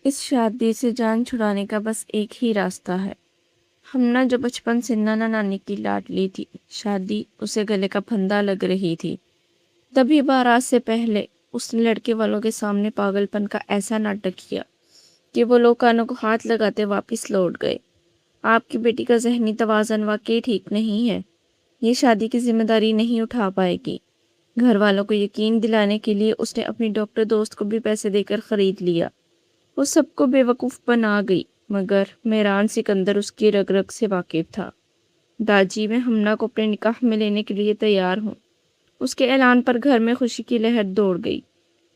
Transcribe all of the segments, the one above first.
اس شادی سے جان چھڑانے کا بس ایک ہی راستہ ہے۔ ہمنا جو بچپن سے نانا نانی کی لاڈلی تھی، شادی اسے گلے کا پھندا لگ رہی تھی۔ تبھی بارات سے پہلے اس نے لڑکے والوں کے سامنے پاگل پن کا ایسا ناٹک کیا کہ وہ لوگ کانوں کو ہاتھ لگاتے واپس لوٹ گئے۔ آپ کی بیٹی کا ذہنی توازن واقعی ٹھیک نہیں ہے، یہ شادی کی ذمہ داری نہیں اٹھا پائے گی۔ گھر والوں کو یقین دلانے کے لیے اس نے اپنی ڈاکٹر دوست کو بھی پیسے دے کر خرید لیا۔ وہ سب کو بے وقوف بنا گئی، مگر میران سکندر اس کی رگ رگ سے واقف تھا۔ داجی، میں ہمنا کو اپنے نکاح میں لینے کے لیے تیار ہوں۔ اس کے اعلان پر گھر میں خوشی کی لہر دوڑ گئی،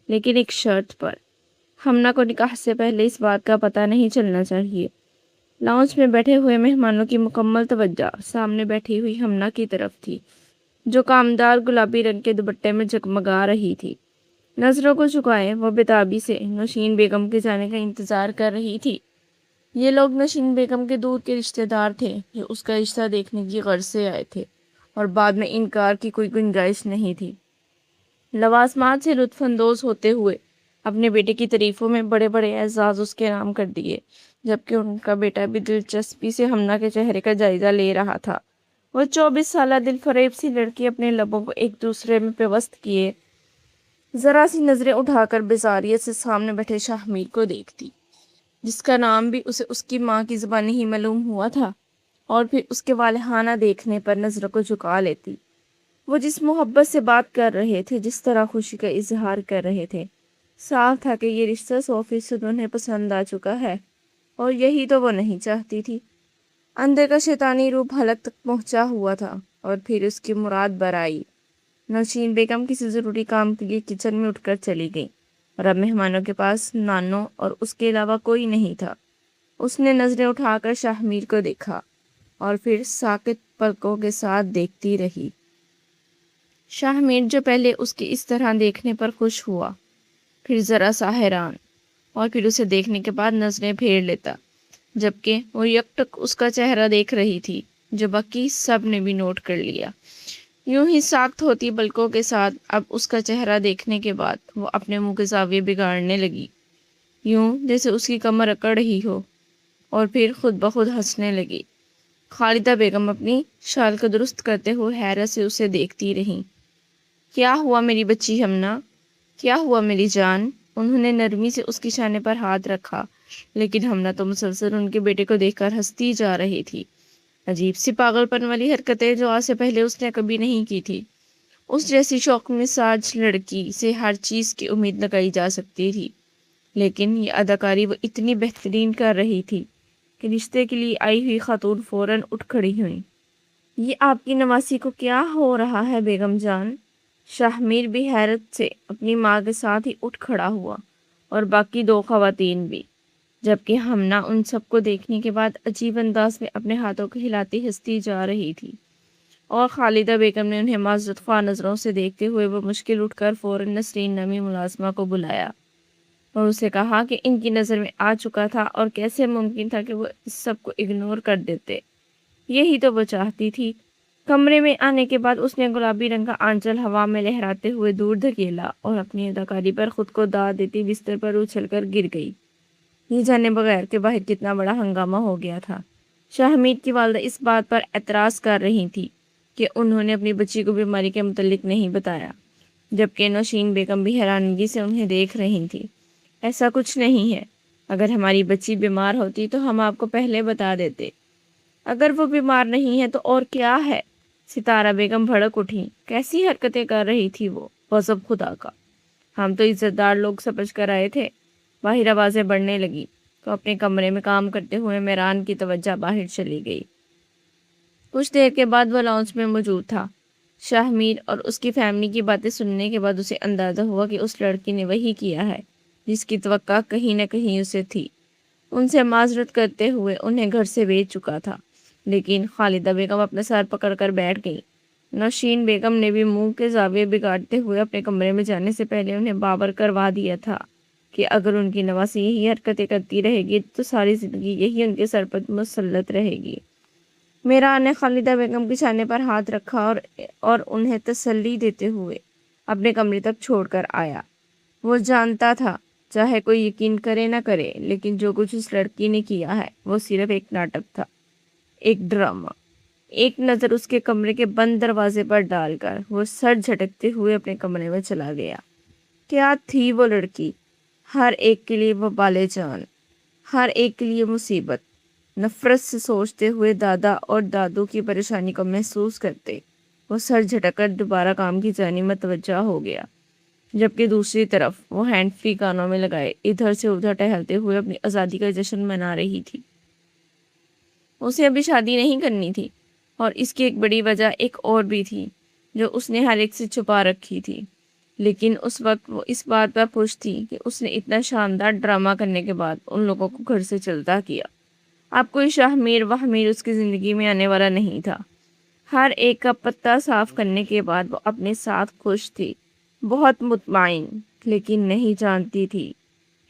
لیکن ایک شرط پر۔ ہمنا کو نکاح سے پہلے اس بات کا پتہ نہیں چلنا چاہیے۔ لاؤنج میں بیٹھے ہوئے مہمانوں کی مکمل توجہ سامنے بیٹھی ہوئی ہمنا کی طرف تھی، جو کامدار گلابی رنگ کے دوپٹے میں جگمگا رہی تھی۔ نظروں کو جھکائے وہ بےتابی سے نوشین بیگم کے جانے کا انتظار کر رہی تھی۔ یہ لوگ نوشین بیگم کے دور کے رشتہ دار تھے جو اس کا رشتہ دیکھنے کی غرض سے آئے تھے، اور بعد میں انکار کی کوئی گنجائش نہیں تھی۔ لوازمات سے لطف اندوز ہوتے ہوئے اپنے بیٹے کی تعریفوں میں بڑے بڑے اعزاز اس کے نام کر دیے، جبکہ ان کا بیٹا بھی دلچسپی سے ہمنا کے چہرے کا جائزہ لے رہا تھا۔ وہ 24 سالہ دل فریب سی لڑکی اپنے لبوں کو ایک دوسرے میں پیوست کیے ذرا سی نظریں اٹھا کر بیزاریت سے سامنے بیٹھے شاہ میر کو دیکھتی، جس کا نام بھی اسے اس کی ماں کی زبانی ہی معلوم ہوا تھا، اور پھر اس کے والہانہ دیکھنے پر نظروں کو جھکا لیتی۔ وہ جس محبت سے بات کر رہے تھے، جس طرح خوشی کا اظہار کر رہے تھے، صاف تھا کہ یہ رشتہ 100% انہیں پسند آ چکا ہے، اور یہی تو وہ نہیں چاہتی تھی۔ اندر کا شیطانی روپ حلق تک پہنچا ہوا تھا، اور پھر اس کی مراد برائی۔ نوشین بیگم کسی ضروری کام کے لیے کچن میں اٹھ کر چلی گئی، اور اب مہمانوں کے پاس نانو اور اس کے علاوہ کوئی نہیں تھا۔ اس نے نظریں اٹھا کر شاہ میر کو دیکھا، اور پھر ساکت پلکوں کے ساتھ دیکھتی رہی۔ شاہ میر جو پہلے اس کے اس طرح دیکھنے پر خوش ہوا، پھر ذرا سا حیران، اور پھر اسے دیکھنے کے بعد نظریں پھیر لیتا، جبکہ وہ یکٹک اس کا چہرہ دیکھ رہی تھی، جو باقی سب نے بھی نوٹ کر لیا۔ یوں ہی ساکت ہوتی پلکوں کے ساتھ اب اس کا چہرہ دیکھنے کے بعد وہ اپنے منہ کے زاویے بگاڑنے لگی، یوں جیسے اس کی کمر اکڑ رہی ہو، اور پھر خود بخود ہنسنے لگی۔ خالدہ بیگم اپنی شال کو درست کرتے ہوئے حیرت سے اسے دیکھتی رہیں۔ کیا ہوا میری بچی ہمنا؟ کیا ہوا میری جان؟ انہوں نے نرمی سے اس کی شانے پر ہاتھ رکھا، لیکن ہمنا تو مسلسل ان کے بیٹے کو دیکھ کر ہنستی جا رہی تھی۔ عجیب سی پاگل پن والی حرکتیں جو آج سے پہلے اس نے کبھی نہیں کی تھی۔ اس جیسی شوق مزاج لڑکی سے ہر چیز کی امید لگائی جا سکتی تھی، لیکن یہ اداکاری وہ اتنی بہترین کر رہی تھی کہ رشتے کے لیے آئی ہوئی خاتون فوراً اٹھ کھڑی ہوئی۔ یہ آپ کی نواسی کو کیا ہو رہا ہے بیگم جان؟ شاہ میر بھی حیرت سے اپنی ماں کے ساتھ ہی اٹھ کھڑا ہوا، اور باقی دو خواتین بھی، جبکہ ہمنا ان سب کو دیکھنے کے بعد عجیب انداز میں اپنے ہاتھوں کو ہلاتی ہنستی جا رہی تھی۔ اور خالدہ بیگم نے انہیں معذرت خواہ نظروں سے دیکھتے ہوئے وہ مشکل اٹھ کر فوراً نسرین نامی ملازمہ کو بلایا، اور اسے کہا کہ ان کی نظر میں آ چکا تھا، اور کیسے ممکن تھا کہ وہ اس سب کو اگنور کر دیتے۔ یہی تو وہ چاہتی تھی۔ کمرے میں آنے کے بعد اس نے گلابی رنگ کا آنچل ہوا میں لہراتے ہوئے دور دھکیلا، اور اپنی اداکاری پر خود کو داد دیتی بستر پر اچھل کر گر گئی، یہ جانے بغیر کہ باہر کتنا بڑا ہنگامہ ہو گیا تھا۔ شاہ میر کی والدہ اس بات پر اعتراض کر رہی تھی کہ انہوں نے اپنی بچی کو بیماری کے متعلق نہیں بتایا، جبکہ نوشین بیگم بھی حیرانگی سے انہیں دیکھ رہی تھی۔ ایسا کچھ نہیں ہے، اگر ہماری بچی بیمار ہوتی تو ہم آپ کو پہلے بتا دیتے۔ اگر وہ بیمار نہیں ہے تو اور کیا ہے؟ ستارہ بیگم بھڑک اٹھی۔ کیسی حرکتیں کر رہی تھی وہ، غضب خدا کا! ہم تو عزت دار لوگ سمجھ کر آئے تھے۔ باہر آوازیں بڑھنے لگی تو اپنے کمرے میں کام کرتے ہوئے میران کی توجہ باہر چلی گئی۔ کچھ دیر کے بعد وہ لاؤنج میں موجود تھا۔ شاہ میر اور اس کی فیملی کی باتیں سننے کے بعد اسے اندازہ ہوا کہ اس لڑکی نے وہی کیا ہے جس کی توقع کہیں نہ کہیں اسے تھی۔ ان سے معذرت کرتے ہوئے انہیں گھر سے بھیج چکا تھا، لیکن خالدہ بیگم اپنا سر پکڑ کر بیٹھ گئی۔ نوشین بیگم نے بھی منہ کے زاویے بگاڑتے ہوئے اپنے کمرے میں جانے سے پہلے انہیں باور کروا دیا تھا کہ اگر ان کی نواسی یہی حرکتیں کرتی رہے گی تو ساری زندگی یہی ان کے سر پر مسلط رہے گی۔ میران نے خالدہ بیگم کے شانے پر ہاتھ رکھا اور انہیں تسلی دیتے ہوئے اپنے کمرے تک چھوڑ کر آیا۔ وہ جانتا تھا چاہے کوئی یقین کرے نہ کرے، لیکن جو کچھ اس لڑکی نے کیا ہے وہ صرف ایک ناٹک تھا، ایک ڈرامہ۔ ایک نظر اس کے کمرے کے بند دروازے پر ڈال کر وہ سر جھٹکتے ہوئے اپنے کمرے میں چلا گیا۔ کیا تھی وہ لڑکی؟ ہر ایک کے لیے وہ بالے جان، ہر ایک کے لیے مصیبت۔ نفرت سے سوچتے ہوئے دادا اور دادو کی پریشانی کو محسوس کرتے وہ سر جھٹک کر دوبارہ کام کی جانب متوجہ ہو گیا، جبکہ دوسری طرف وہ ہینڈ فری کانوں میں لگائے ادھر سے ادھر ٹہلتے ہوئے اپنی آزادی کا جشن منا رہی تھی۔ اسے ابھی شادی نہیں کرنی تھی، اور اس کی ایک بڑی وجہ ایک اور بھی تھی جو اس نے ہر ایک سے چھپا رکھی تھی، لیکن اس وقت وہ اس بات پر خوش تھی کہ اس نے اتنا شاندار ڈرامہ کرنے کے بعد ان لوگوں کو گھر سے چلتا کیا۔ اب کوئی شاہمیر وہمیر اس کی زندگی میں آنے والا نہیں تھا۔ ہر ایک کا پتہ صاف کرنے کے بعد وہ اپنے ساتھ خوش تھی، بہت مطمئن، لیکن نہیں جانتی تھی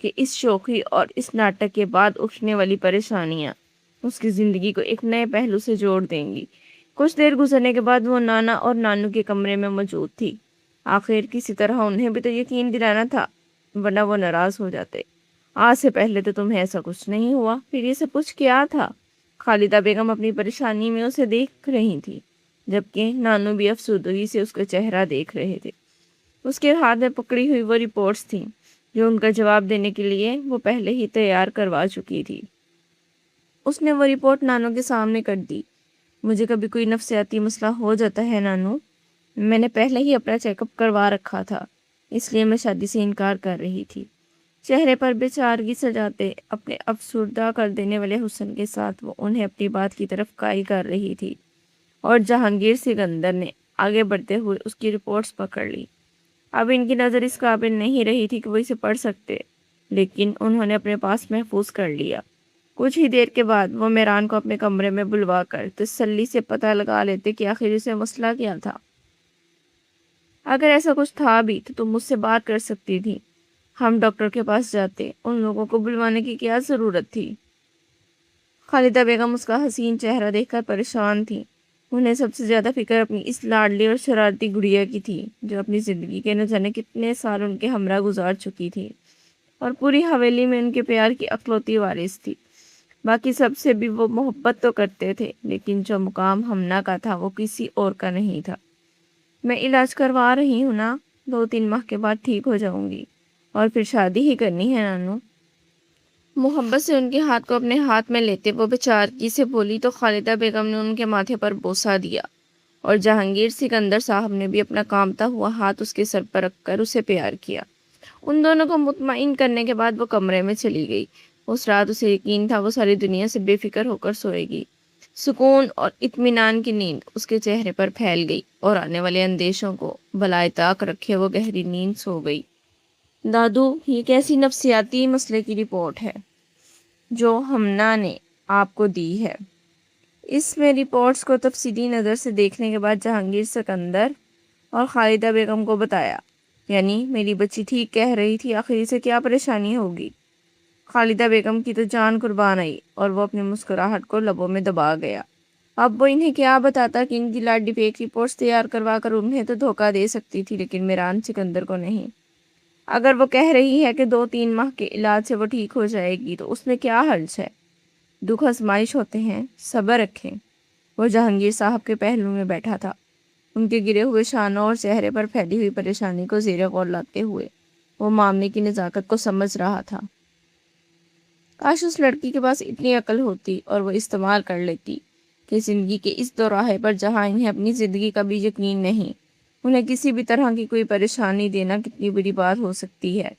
کہ اس شوخی اور اس ناٹک کے بعد اٹھنے والی پریشانیاں اس کی زندگی کو ایک نئے پہلو سے جوڑ دیں گی۔ کچھ دیر گزرنے کے بعد وہ نانا اور نانو کے کمرے میں موجود تھی۔ آخر کسی طرح انہیں بھی تو یقین دلانا تھا، ورنہ وہ ناراض ہو جاتے۔ آج سے پہلے تو تمہیں ایسا کچھ نہیں ہوا، پھر یہ سب کچھ کیا تھا؟ خالدہ بیگم اپنی پریشانی میں اسے دیکھ رہی تھی، جبکہ نانو بھی افسردگی سے اس کا چہرہ دیکھ رہے تھے۔ اس کے ہاتھ میں پکڑی ہوئی وہ رپورٹس تھیں جو ان کا جواب دینے کے لیے وہ پہلے ہی تیار کروا چکی تھی۔ اس نے وہ رپورٹ نانو کے سامنے کر دی۔ مجھے کبھی کوئی نفسیاتی مسئلہ ہو جاتا ہے نانو، میں نے پہلے ہی اپنا چیک اپ کروا رکھا تھا، اس لیے میں شادی سے انکار کر رہی تھی۔ چہرے پر بیچارگی سجاتے اپنے افسردہ کر دینے والے حسن کے ساتھ وہ انہیں اپنی بات کی طرف قائل کر رہی تھی، اور جہانگیر سکندر نے آگے بڑھتے ہوئے اس کی رپورٹس پکڑ لی۔ اب ان کی نظر اس قابل نہیں رہی تھی کہ وہ اسے پڑھ سکتے، لیکن انہوں نے اپنے پاس محفوظ کر لیا۔ کچھ ہی دیر کے بعد وہ میران کو اپنے کمرے میں بلوا کر تسلی سے پتہ لگا لیتے کہ آخر اسے مسئلہ کیا تھا۔ اگر ایسا کچھ تھا بھی تو تم مجھ سے بات کر سکتی تھی، ہم ڈاکٹر کے پاس جاتے، ان لوگوں کو بلوانے کی کیا ضرورت تھی؟ خالدہ بیگم اس کا حسین چہرہ دیکھ کر پریشان تھی۔ انہیں سب سے زیادہ فکر اپنی اس لاڈلی اور شرارتی گڑیا کی تھی، جو اپنی زندگی کے نہ جانے کتنے سال ان کے ہمراہ گزار چکی تھی، اور پوری حویلی میں ان کے پیار کی اکلوتی وارث تھی۔ باقی سب سے بھی وہ محبت تو کرتے تھے، لیکن جو مقام ہمنا کا تھا وہ کسی اور کا نہیں تھا۔ میں علاج کروا رہی ہوں نا، 2-3 ماہ کے بعد ٹھیک ہو جاؤں گی، اور پھر شادی ہی کرنی ہے نانو۔ محبت سے ان کے ہاتھ کو اپنے ہاتھ میں لیتے وہ بیچارگی سے بولی تو خالدہ بیگم نے ان کے ماتھے پر بوسہ دیا، اور جہانگیر سکندر صاحب نے بھی اپنا کامتا ہوا ہاتھ اس کے سر پر رکھ کر اسے پیار کیا۔ ان دونوں کو مطمئن کرنے کے بعد وہ کمرے میں چلی گئی۔ اس رات اسے یقین تھا وہ ساری دنیا سے بے فکر ہو کر سوئے گی۔ سکون اور اطمینان کی نیند اس کے چہرے پر پھیل گئی، اور آنے والے اندیشوں کو بالائے طاق رکھے وہ گہری نیند سو گئی۔ دادو، یہ کیسی نفسیاتی مسئلے کی رپورٹ ہے جو ہمنا نے آپ کو دی ہے؟ اس میں رپورٹس کو تفصیلی نظر سے دیکھنے کے بعد جہانگیر سکندر اور خالدہ بیگم کو بتایا، یعنی میری بچی ٹھیک کہہ رہی تھی، آخر اسے کیا پریشانی ہوگی؟ خالدہ بیگم کی تو جان قربان آئی، اور وہ اپنی مسکراہٹ کو لبوں میں دبا گیا۔ اب وہ انہیں کیا بتاتا کہ ان کی لاڈلی فیک رپورٹس تیار کروا کر انہیں تو دھوکہ دے سکتی تھی، لیکن میران سکندر کو نہیں۔ اگر وہ کہہ رہی ہے کہ 2-3 ماہ کے علاج سے وہ ٹھیک ہو جائے گی تو اس میں کیا حرج ہے؟ دکھ آزمائش ہوتے ہیں، صبر رکھیں۔ وہ جہانگیر صاحب کے پہلو میں بیٹھا تھا، ان کے گرے ہوئے شانوں اور چہرے پر پھیلی ہوئی پریشانی کو زیر غور لاتے ہوئے وہ معاملے کی نزاکت کو سمجھ رہا تھا۔ کاش اس لڑکی کے پاس اتنی عقل ہوتی اور وہ استعمال کر لیتی کہ زندگی کے اس دوراہے پر جہاں انہیں اپنی زندگی کا بھی یقین نہیں، انہیں کسی بھی طرح کی کوئی پریشانی دینا کتنی بری بات ہو سکتی ہے۔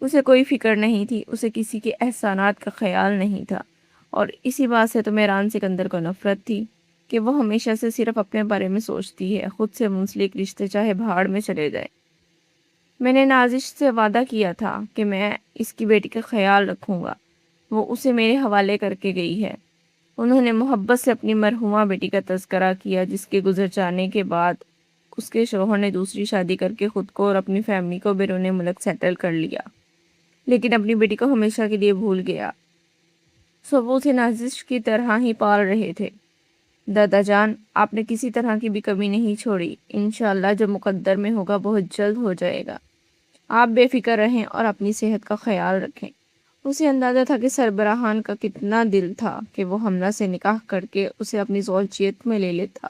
اسے کوئی فکر نہیں تھی، اسے کسی کے احسانات کا خیال نہیں تھا، اور اسی بات سے تو میران سکندر کو نفرت تھی کہ وہ ہمیشہ سے صرف اپنے بارے میں سوچتی ہے، خود سے منسلک رشتے چاہے بھاڑ میں چلے جائیں۔ میں نے نازش سے وعدہ کیا تھا کہ میں اس کی بیٹی کا خیال رکھوں گا، وہ اسے میرے حوالے کر کے گئی ہے۔ انہوں نے محبت سے اپنی مرحومہ بیٹی کا تذکرہ کیا، جس کے گزر جانے کے بعد اس کے شوہر نے دوسری شادی کر کے خود کو اور اپنی فیملی کو بیرون ملک سیٹل کر لیا، لیکن اپنی بیٹی کو ہمیشہ کے لیے بھول گیا۔ سو وہ اسے نازش کی طرح ہی پال رہے تھے۔ دادا جان، آپ نے کسی طرح کی بھی کمی نہیں چھوڑی، انشاءاللہ جو مقدر میں ہوگا بہت جلد ہو جائے گا۔ آپ بے فکر رہیں اور اپنی صحت کا خیال رکھیں۔ اسے اندازہ تھا کہ سربراہان کا کتنا دل تھا کہ وہ حمنہ سے نکاح کر کے اسے اپنی زوجیت میں لے لیتا۔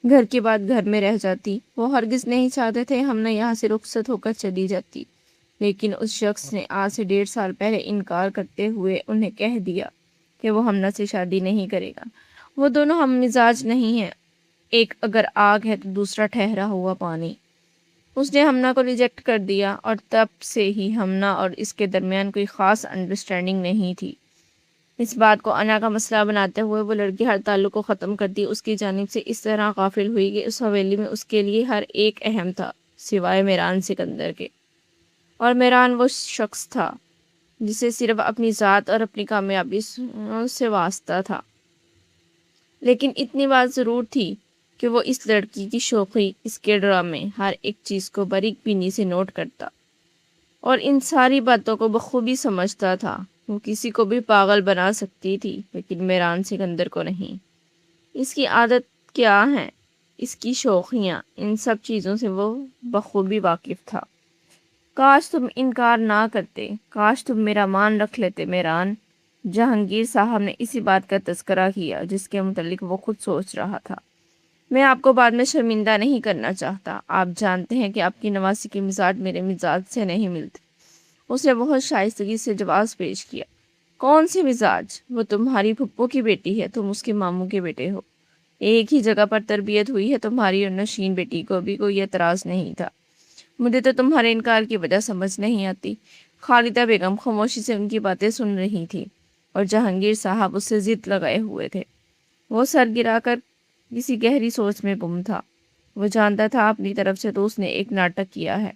گھر کی بات گھر میں رہ جاتی۔ وہ ہرگز نہیں چاہتے تھے حمنہ یہاں سے رخصت ہو کر چلی جاتی، لیکن اس شخص نے آج سے 1.5 سال پہلے انکار کرتے ہوئے انہیں کہہ دیا کہ وہ حمنہ سے شادی نہیں کرے گا۔ وہ دونوں ہم مزاج نہیں ہیں، ایک اگر آگ ہے تو دوسرا ٹھہرا ہوا پانی۔ اس نے حمنہ کو ریجیکٹ کر دیا اور تب سے ہی حمنہ اور اس کے درمیان کوئی خاص انڈرسٹینڈنگ نہیں تھی۔ اس بات کو انا کا مسئلہ بناتے ہوئے وہ لڑکی ہر تعلق کو ختم کرتی اس کی جانب سے اس طرح غافل ہوئی کہ اس حویلی میں اس کے لیے ہر ایک اہم تھا سوائے میران سکندر کے، اور میران وہ شخص تھا جسے صرف اپنی ذات اور اپنی کامیابی سے واسطہ تھا۔ لیکن اتنی بات ضرور تھی کہ وہ اس لڑکی کی شوخی، اس کے ڈرامے، ہر ایک چیز کو باریک بینی سے نوٹ کرتا اور ان ساری باتوں کو بخوبی سمجھتا تھا۔ وہ کسی کو بھی پاگل بنا سکتی تھی لیکن میران سکندر کو نہیں۔ اس کی عادت کیا ہے، اس کی شوخیاں، ان سب چیزوں سے وہ بخوبی واقف تھا۔ کاش تم انکار نہ کرتے، کاش تم میرا مان رکھ لیتے میران۔ جہانگیر صاحب نے اسی بات کا تذکرہ کیا جس کے متعلق وہ خود سوچ رہا تھا۔ میں آپ کو بعد میں شرمندہ نہیں کرنا چاہتا۔ آپ جانتے ہیں کہ آپ کی نواسی کے مزاج میرے مزاج سے نہیں ملتے۔ اس نے بہت شائستگی سے جواز پیش کیا۔ کون سی مزاج؟ وہ تمہاری پھپھو کی بیٹی ہے، تم اس کے ماموں کے بیٹے ہو۔ ایک ہی جگہ پر تربیت ہوئی ہے تمہاری اور نشین بیٹی کو بھی کوئی اعتراض نہیں تھا۔ مجھے تو تمہارے انکار کی وجہ سمجھ نہیں آتی۔ خالدہ بیگم خاموشی سے ان کی باتیں سن رہی تھی اور جہانگیر صاحب اس سے ضد لگائے ہوئے تھے۔ وہ سر گرا کر کسی گہری سوچ میں گم تھا۔ وہ جانتا تھا اپنی طرف سے تو اس نے ایک ناٹک کیا ہے،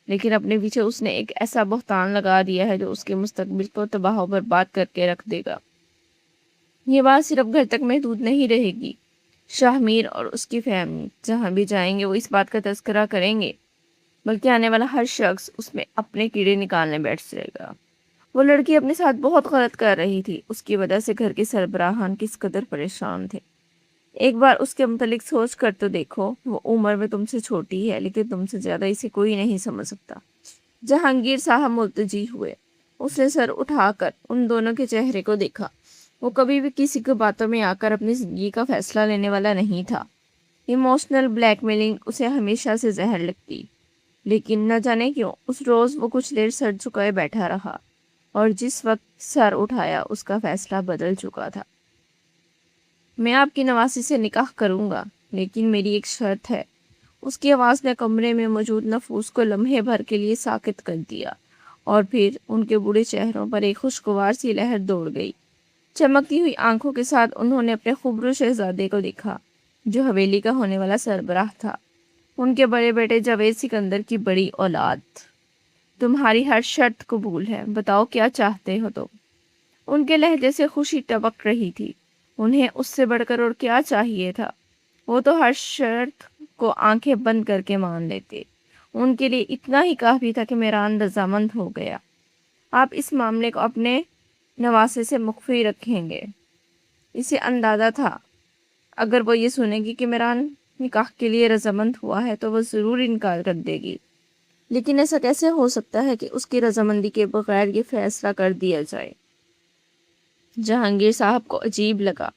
لیکن اپنے پیچھے اس نے ایک ایسا بہتان لگا دیا ہے جو اس کے مستقبل کو تباہ و برباد کر کے رکھ دے گا۔ یہ بات صرف گھر تک محدود نہیں رہے گی۔ شاہ میر اور اس کی فیملی جہاں بھی جائیں گے وہ اس بات کا تذکرہ کریں گے، بلکہ آنے والا ہر شخص اس میں اپنے کیڑے نکالنے بیٹھ جائے گا۔ وہ لڑکی اپنے ساتھ بہت غلط کر رہی تھی۔ اس کی وجہ سے گھر کے سربراہان کس قدر پریشان تھے۔ ایک بار اس کے متعلق سوچ کر تو دیکھو۔ وہ عمر میں تم سے چھوٹی ہے لیکن تم سے زیادہ اسے کوئی نہیں سمجھ سکتا۔ جہانگیر صاحب ملتجی ہوئے۔ اس نے سر اٹھا کر ان دونوں کے چہرے کو دیکھا۔ وہ کبھی بھی کسی کی باتوں میں آ کر اپنی زندگی کا فیصلہ لینے والا نہیں تھا۔ ایموشنل بلیک میلنگ اسے ہمیشہ سے زہر لگتی، لیکن نہ جانے کیوں اس روز وہ کچھ دیر سر جھکائے بیٹھا رہا، اور جس وقت سر اٹھایا اس کا فیصلہ بدل چکا تھا۔ میں آپ کی نواسی سے نکاح کروں گا، لیکن میری ایک شرط ہے۔ اس کی آواز نے کمرے میں موجود نفوس کو لمحے بھر کے لیے ساکت کر دیا، اور پھر ان کے بوڑھے چہروں پر ایک خوشگوار سی لہر دوڑ گئی۔ چمکتی ہوئی آنکھوں کے ساتھ انہوں نے اپنے خوبرو شہزادے کو دیکھا جو حویلی کا ہونے والا سربراہ تھا، ان کے بڑے بیٹے جاوید سکندر کی بڑی اولاد۔ تمہاری ہر شرط قبول ہے، بتاؤ کیا چاہتے ہو تو؟ ان کے لہجے سے خوشی ٹپک رہی تھی۔ انہیں اس سے بڑھ کر اور کیا چاہیے تھا؟ وہ تو ہر شرط کو آنکھیں بند کر کے مان لیتے۔ ان کے لیے اتنا ہی کافی تھا کہ میران رضامند ہو گیا۔ آپ اس معاملے کو اپنے نواسے سے مخفی رکھیں گے؟ اسے اندازہ تھا اگر وہ یہ سنے گی کہ میران نکاح کے لیے رضامند ہوا ہے تو وہ ضرور انکار کر دے گی، لیکن ایسا کیسے ہو سکتا ہے کہ اس کی رضامندی کے بغیر یہ فیصلہ کر دیا جائے؟ جہانگیر صاحب کو عجیب لگا۔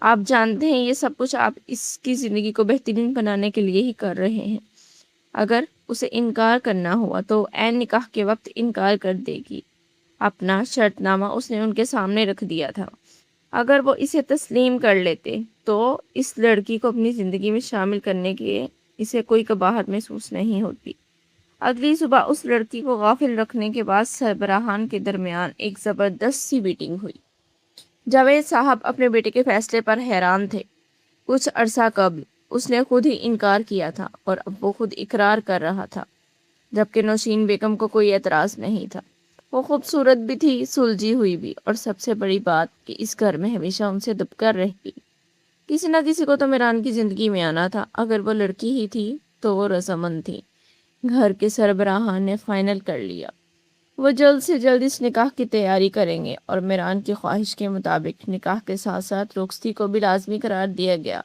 آپ جانتے ہیں یہ سب کچھ آپ اس کی زندگی کو بہترین بنانے کے لیے ہی کر رہے ہیں۔ اگر اسے انکار کرنا ہوا تو عین نکاح کے وقت انکار کر دے گی۔ اپنا شرط نامہ اس نے ان کے سامنے رکھ دیا تھا۔ اگر وہ اسے تسلیم کر لیتے تو اس لڑکی کو اپنی زندگی میں شامل کرنے کے اسے کوئی قباحت محسوس نہیں ہوتی۔ اگلی صبح اس لڑکی کو غافل رکھنے کے بعد سربراہان کے درمیان ایک زبردست سی میٹنگ ہوئی۔ جاوید صاحب اپنے بیٹے کے فیصلے پر حیران تھے۔ کچھ عرصہ قبل اس نے خود ہی انکار کیا تھا اور اب وہ خود اقرار کر رہا تھا، جبکہ نوشین بیگم کو کوئی اعتراض نہیں تھا۔ وہ خوبصورت بھی تھی، سلجھی ہوئی بھی، اور سب سے بڑی بات کہ اس گھر میں ہمیشہ ان سے دب کر رہی۔ کسی نہ کسی کو تو میران کی زندگی میں آنا تھا۔ اگر وہ لڑکی ہی تھی تو وہ رضامند تھی۔ گھر کے سربراہان نے فائنل کر لیا۔ وہ جلد سے جلد اس نکاح کی تیاری کریں گے، اور میران کی خواہش کے مطابق نکاح کے ساتھ ساتھ رخصتی کو بھی لازمی قرار دیا گیا،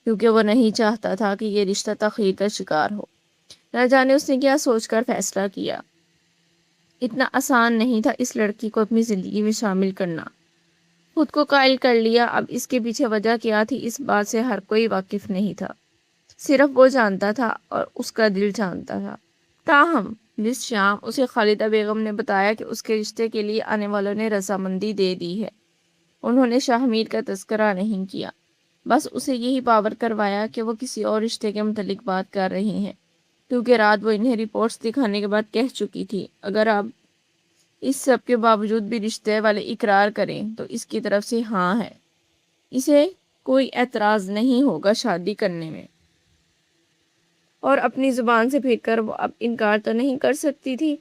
کیونکہ وہ نہیں چاہتا تھا کہ یہ رشتہ تاخیر کا شکار ہو۔ نہ جانے اس نے کیا سوچ کر فیصلہ کیا۔ اتنا آسان نہیں تھا اس لڑکی کو اپنی زندگی میں شامل کرنا۔ خود کو قائل کر لیا، اب اس کے پیچھے وجہ کیا تھی اس بات سے ہر کوئی واقف نہیں تھا، صرف وہ جانتا تھا اور اس کا دل جانتا تھا۔ تاہم جس شام اسے خالدہ بیگم نے بتایا کہ اس کے رشتے کے لیے آنے والوں نے رضامندی دے دی ہے، انہوں نے شاہ میر کا تذکرہ نہیں کیا، بس اسے یہی باور کروایا کہ وہ کسی اور رشتے کے متعلق بات کر رہے ہیں، کیونکہ رات وہ انہیں رپورٹس دکھانے کے بعد کہہ چکی تھی اگر آپ اس سب کے باوجود بھی رشتے والے اقرار کریں تو اس کی طرف سے ہاں ہے، اسے کوئی اعتراض نہیں ہوگا شادی کرنے میں، اور اپنی زبان سے پھر کر وہ اب انکار تو نہیں کر سکتی تھی۔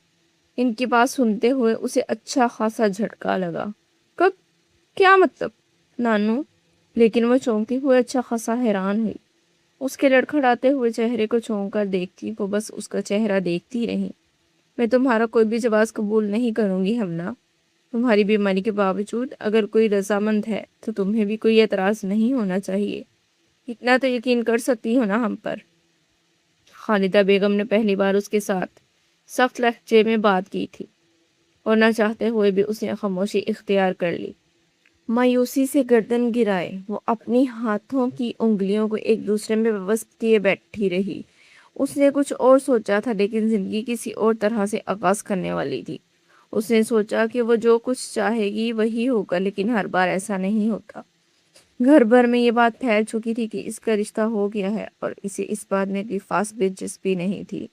ان کی بات سنتے ہوئے اسے اچھا خاصا جھٹکا لگا۔ کب؟ کیا مطلب نانو؟ لیکن وہ چونکتی ہوئے اچھا خاصا حیران ہوئی۔ اس کے لڑکھڑاتے ہوئے چہرے کو چونک کر دیکھتی وہ بس اس کا چہرہ دیکھتی رہی۔ میں تمہارا کوئی بھی جواز قبول نہیں کروں گی ہمنا، تمہاری بیماری کے باوجود اگر کوئی رضامند ہے تو تمہیں بھی کوئی اعتراض نہیں ہونا چاہیے، اتنا تو یقین کر سکتی ہو نا ہم پر۔ خالدہ بیگم نے پہلی بار اس کے ساتھ سخت لہجے میں بات کی تھی، اور نہ چاہتے ہوئے بھی اس نے خاموشی اختیار کر لی۔ مایوسی سے گردن گرائے وہ اپنی ہاتھوں کی انگلیوں کو ایک دوسرے میں وصل کیے بیٹھی رہی۔ اس نے کچھ اور سوچا تھا، لیکن زندگی کسی اور طرح سے آغاز کرنے والی تھی۔ اس نے سوچا کہ وہ جو کچھ چاہے گی وہی ہوگا، لیکن ہر بار ایسا نہیں ہوتا۔ گھر بھر میں یہ بات پھیل چکی تھی کہ اس کا رشتہ ہو گیا ہے، اور اسے اس بات میں کوئی خاص دلچسپی نہیں تھی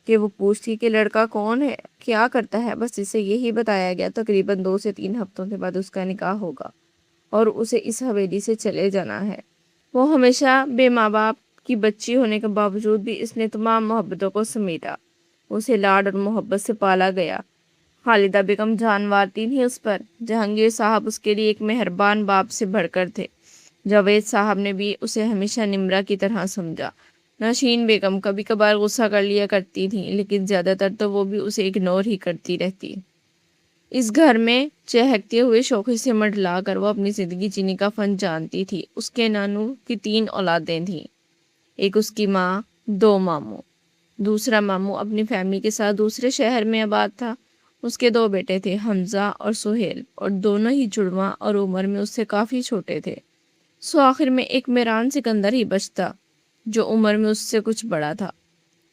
کہ وہ پوچھتی کہ لڑکا کون ہے، کیا کرتا ہے، بس اسے یہی بتایا گیا تقریباً 2 سے 3 ہفتوں کے بعد اس کا نکاح ہوگا اور اسے اس حویلی سے چلے جانا ہے۔ وہ ہمیشہ بے ماں باپ کی بچی ہونے کے باوجود بھی اس نے تمام محبتوں کو سمیٹا، اسے لاڈ اور محبت سے پالا گیا۔ خالدہ بیگم جان مارتی تھی اس پر۔ جہانگیر صاحب اس کے لیے ایک مہربان باپ سے بڑھ کر تھے۔ جاوید صاحب نے بھی اسے ہمیشہ نمرہ کی طرح سمجھا۔ نوشین بیگم کبھی کبھار غصہ کر لیا کرتی تھی، لیکن زیادہ تر تو وہ بھی اسے اگنور ہی کرتی رہتی۔ اس گھر میں چہکتے ہوئے شوخی سے منڈلا کر وہ اپنی زندگی جینے کا فن جانتی تھی۔ اس کے نانو کی 3 اولادیں تھیں، ایک اس کی ماں، 2 ماموں۔ دوسرا ماموں اپنی فیملی کے ساتھ دوسرے شہر میں آباد تھا۔ اس کے 2 بیٹے تھے، حمزہ اور سہیل، اور دونوں ہی جڑواں اور عمر میں اس سے کافی چھوٹے تھے۔ سو آخر میں ایک میران سکندر ہی بچتا جو عمر میں اس سے کچھ بڑا تھا۔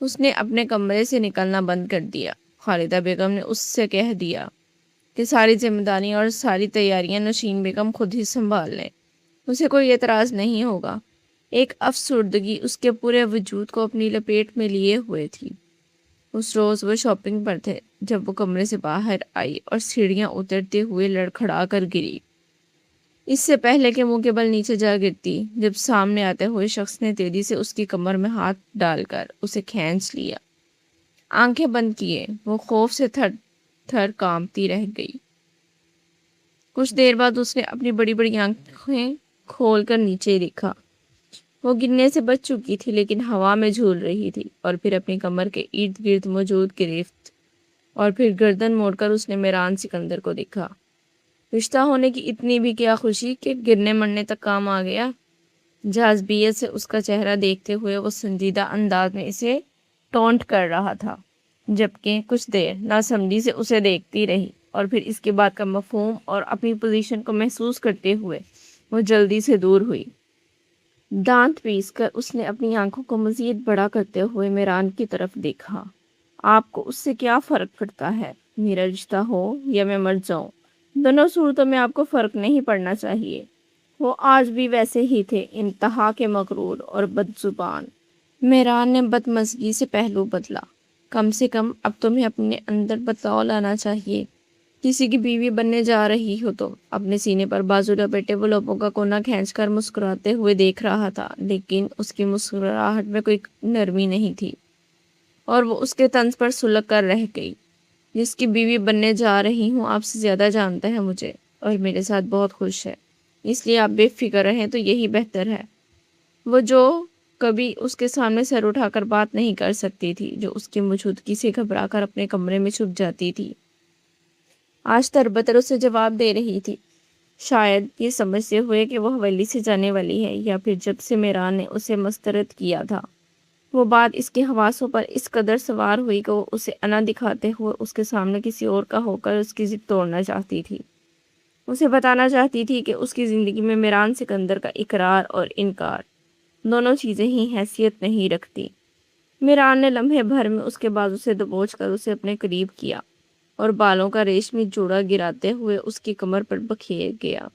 اس نے اپنے کمرے سے نکلنا بند کر دیا۔ خالدہ بیگم نے اس سے کہہ دیا کہ ساری ذمہ داریاں اور ساری تیاریاں نوشین بیگم خود ہی سنبھال لیں، اسے کوئی اعتراض نہیں ہوگا۔ ایک افسردگی اس کے پورے وجود کو اپنی لپیٹ میں لیے ہوئے تھی۔ اس روز وہ شاپنگ پر تھے جب وہ کمرے سے باہر آئی اور سیڑھیاں اترتے ہوئے لڑکھڑا کر گری، اس سے پہلے کہ منہ کے بل نیچے جا گرتی، جب سامنے آتے ہوئے شخص نے تیزی سے اس کی کمر میں ہاتھ ڈال کر اسے کھینچ لیا۔ آنکھیں بند کیے وہ خوف سے تھر تھر کانپتی رہ گئی۔ کچھ دیر بعد اس نے اپنی بڑی بڑی آنکھیں کھول کر نیچے دیکھا۔ وہ گرنے سے بچ چکی تھی، لیکن ہوا میں جھول رہی تھی، اور پھر اپنی کمر کے ارد گرد موجود گرفت، اور پھر گردن موڑ کر اس نے میران سکندر کو دیکھا۔ رشتہ ہونے کی اتنی بھی کیا خوشی کہ گرنے مرنے تک کام آ گیا۔ جاذبیت سے اس کا چہرہ دیکھتے ہوئے وہ سنجیدہ انداز میں اسے ٹونٹ کر رہا تھا، جبکہ کچھ دیر ناسمجھی سے اسے دیکھتی رہی، اور پھر اس کے بعد کا مفہوم اور اپنی پوزیشن کو محسوس کرتے ہوئے وہ جلدی سے دور ہوئی۔ دانت پیس کر اس نے اپنی آنکھوں کو مزید بڑا کرتے ہوئے میران کی طرف دیکھا۔ آپ کو اس سے کیا فرق پڑتا ہے، میرا رشتہ ہو یا میں مر جاؤں؟ دونوں صورتوں میں آپ کو فرق نہیں پڑنا چاہیے۔ وہ آج بھی ویسے ہی تھے، انتہا کے مغرور اور بدزبان۔ میران نے بدمزگی سے پہلو بدلا۔ کم سے کم اب تمہیں اپنے اندر بدلاؤ لانا چاہیے۔ کسی کی بیوی بننے جا رہی ہو تو اپنے سینے پر بازو لپیٹے وہ لبوں کا کونا کھینچ کر مسکراتے ہوئے دیکھ رہا تھا، لیکن اس کی مسکراہٹ میں کوئی نرمی نہیں تھی، اور وہ اس کے طنز پر سلگ کر رہ گئی۔ جس کی بیوی بننے جا رہی ہوں آپ سے زیادہ جانتا ہے مجھے، اور میرے ساتھ بہت خوش ہے، اس لیے آپ بے فکر رہیں تو یہی بہتر ہے۔ وہ جو کبھی اس کے سامنے سر اٹھا کر بات نہیں کر سکتی تھی، جو اس کی موجودگی سے گھبرا کر اپنے کمرے میں چھپ جاتی تھی، آج تربتر اسے جواب دے رہی تھی، شاید یہ سمجھتے ہوئے کہ وہ حویلی سے جانے والی ہے، یا پھر جب سے میران نے اسے مسترد کیا تھا وہ بات اس کے حواسوں پر اس قدر سوار ہوئی کہ وہ اسے انا دکھاتے ہوئے اس کے سامنے کسی اور کا ہو کر اس کی ضد توڑنا چاہتی تھی۔ اسے بتانا چاہتی تھی کہ اس کی زندگی میں میران سکندر کا اقرار اور انکار دونوں چیزیں ہی حیثیت نہیں رکھتی۔ میران نے لمحے بھر میں اس کے بازو سے دبوچ کر اسے اپنے قریب کیا اور بالوں کا ریشمی جوڑا گراتے ہوئے اس کی کمر پر بکھیر گیا۔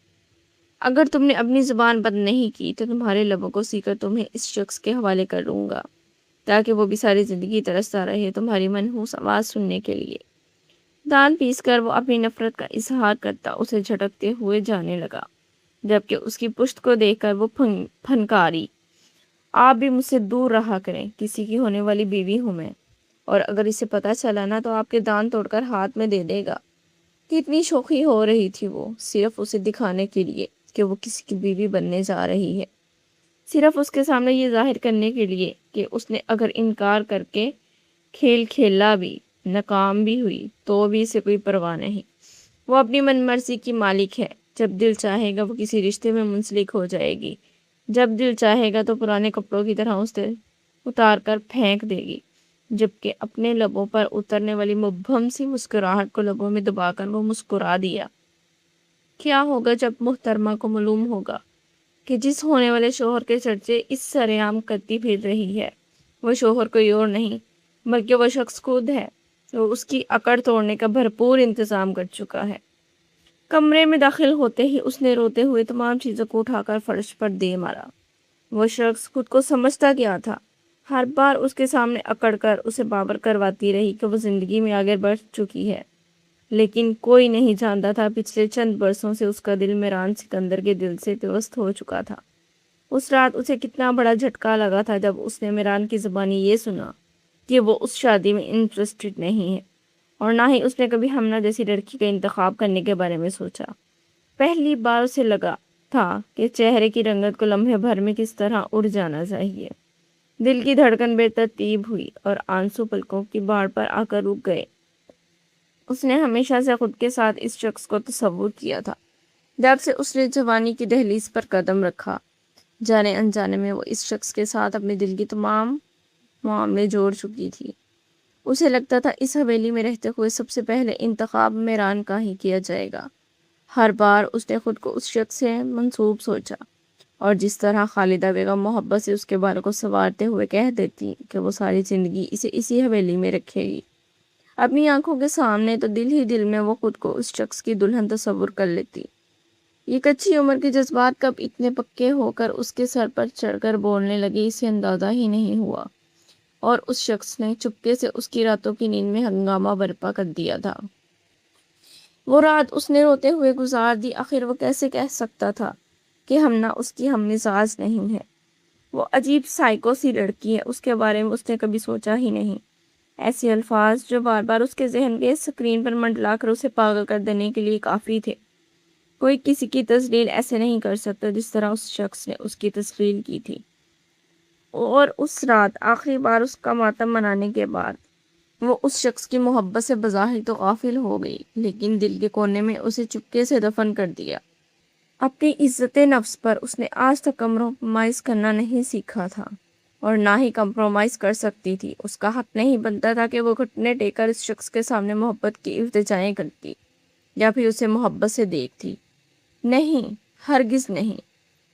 اگر تم نے اپنی زبان بند نہیں کی تو تمہارے لبوں کو سی کر تمہیں اس شخص کے حوالے کر دوں گا تاکہ وہ بھی ساری زندگی ترستا رہے تمہاری منحوس آواز سننے کے لیے۔ دان پیس کر وہ اپنی نفرت کا اظہار کرتا اسے جھٹکتے ہوئے جانے لگا، جبکہ اس کی پشت کو دیکھ کر وہ پھنکاری، آپ بھی مجھ سے دور رہا کریں، کسی کی ہونے والی بیوی ہوں میں، اور اگر اسے پتہ چلا نا تو آپ کے دان توڑ کر ہاتھ میں دے دے گا۔ کتنی شوخی ہو رہی تھی وہ، صرف اسے دکھانے کے لیے کہ وہ کسی کی بیوی بننے جا رہی ہے، صرف اس کے سامنے یہ ظاہر کرنے کے لیے کہ اس نے اگر انکار کر کے کھیل کھیلا بھی، ناکام بھی ہوئی تو بھی اسے کوئی پرواہ نہیں۔ وہ اپنی من مرضی کی مالک ہے، جب دل چاہے گا وہ کسی رشتے میں منسلک ہو جائے گی، جب دل چاہے گا تو پرانے کپڑوں کی طرح اسے اتار کر پھینک دے گی، جبکہ اپنے لبوں پر اترنے والی مبہم سی مسکراہٹ کو لبوں میں دبا کر وہ مسکرا دیا۔ کیا ہوگا جب محترمہ کو معلوم ہوگا کہ جس ہونے والے شوہر کے چرچے اس سرعام کرتی پھر رہی ہے وہ شوہر کوئی اور نہیں بلکہ وہ شخص خود ہے جو اس کی اکڑ توڑنے کا بھرپور انتظام کر چکا ہے۔ کمرے میں داخل ہوتے ہی اس نے روتے ہوئے تمام چیزوں کو اٹھا کر فرش پر دے مارا۔ وہ شخص خود کو سمجھتا کیا تھا، ہر بار اس کے سامنے اکڑ کر اسے باور کرواتی رہی کہ وہ زندگی میں آگے بڑھ چکی ہے، لیکن کوئی نہیں جانتا تھا پچھلے چند برسوں سے اس کا دل میران سکندر کے دل سے پیوست ہو چکا تھا۔ اس رات اسے کتنا بڑا جھٹکا لگا تھا جب اس نے میران کی زبانی یہ سنا کہ وہ اس شادی میں انٹرسٹڈ نہیں ہے، اور نہ ہی اس نے کبھی ہمنا جیسی لڑکی کا انتخاب کرنے کے بارے میں سوچا۔ پہلی بار اسے لگا تھا کہ چہرے کی رنگت کو لمحے بھر میں کس طرح اڑ جانا چاہیے۔ دل کی دھڑکن بے ترتیب ہوئی اور آنسو پلکوں کی باڑ پر آ کر رک گئے۔ اس نے ہمیشہ سے خود کے ساتھ اس شخص کو تصور کیا تھا، جب سے اس نے جوانی کی دہلیز پر قدم رکھا، جانے انجانے میں وہ اس شخص کے ساتھ اپنے دل کی تمام معاملے جوڑ چکی تھی۔ اسے لگتا تھا اس حویلی میں رہتے ہوئے سب سے پہلے انتخاب میران کا ہی کیا جائے گا۔ ہر بار اس نے خود کو اس شخص سے منسوب سوچا، اور جس طرح خالدہ بیگم محبت سے اس کے بالوں کو سنوارتے ہوئے کہہ دیتی کہ وہ ساری زندگی اسے اسی حویلی میں رکھے گی، اپنی آنکھوں کے سامنے تو دل ہی دل میں وہ خود کو اس شخص کی دلہن تصور کر لیتی۔ یہ کچی عمر کے جذبات کب اتنے پکے ہو کر اس کے سر پر چڑھ کر بولنے لگے اسے اندازہ ہی نہیں ہوا، اور اس شخص نے چپکے سے اس کی راتوں کی نیند میں ہنگامہ برپا کر دیا تھا۔ وہ رات اس نے روتے ہوئے گزار دی۔ آخر وہ کیسے کہہ سکتا تھا کہ ہمنا اس کی ہم مزاج نہیں ہے؟ وہ عجیب سائیکو سی لڑکی ہے، اس کے بارے میں اس نے کبھی سوچا ہی نہیں۔ ایسے الفاظ جو بار بار اس کے ذہن کے سکرین پر منڈلا کر اسے پاگل کر دینے کے لیے کافی تھے۔ کوئی کسی کی تذلیل ایسے نہیں کر سکتا جس طرح اس شخص نے اس کی تذلیل کی تھی۔ اور اس رات آخری بار اس کا ماتم منانے کے بعد وہ اس شخص کی محبت سے بظاہر تو غافل ہو گئی، لیکن دل کے کونے میں اسے چپکے سے دفن کر دیا۔ اپنی عزت نفس پر اس نے آج تک کمپرومائز کرنا نہیں سیکھا تھا، اور نہ ہی کمپرومائز کر سکتی تھی۔ اس کا حق نہیں بنتا تھا کہ وہ گھٹنے ٹیک کر اس شخص کے سامنے محبت کی التجائیں کرتی یا پھر اسے محبت سے دیکھتی۔ نہیں، ہرگز نہیں۔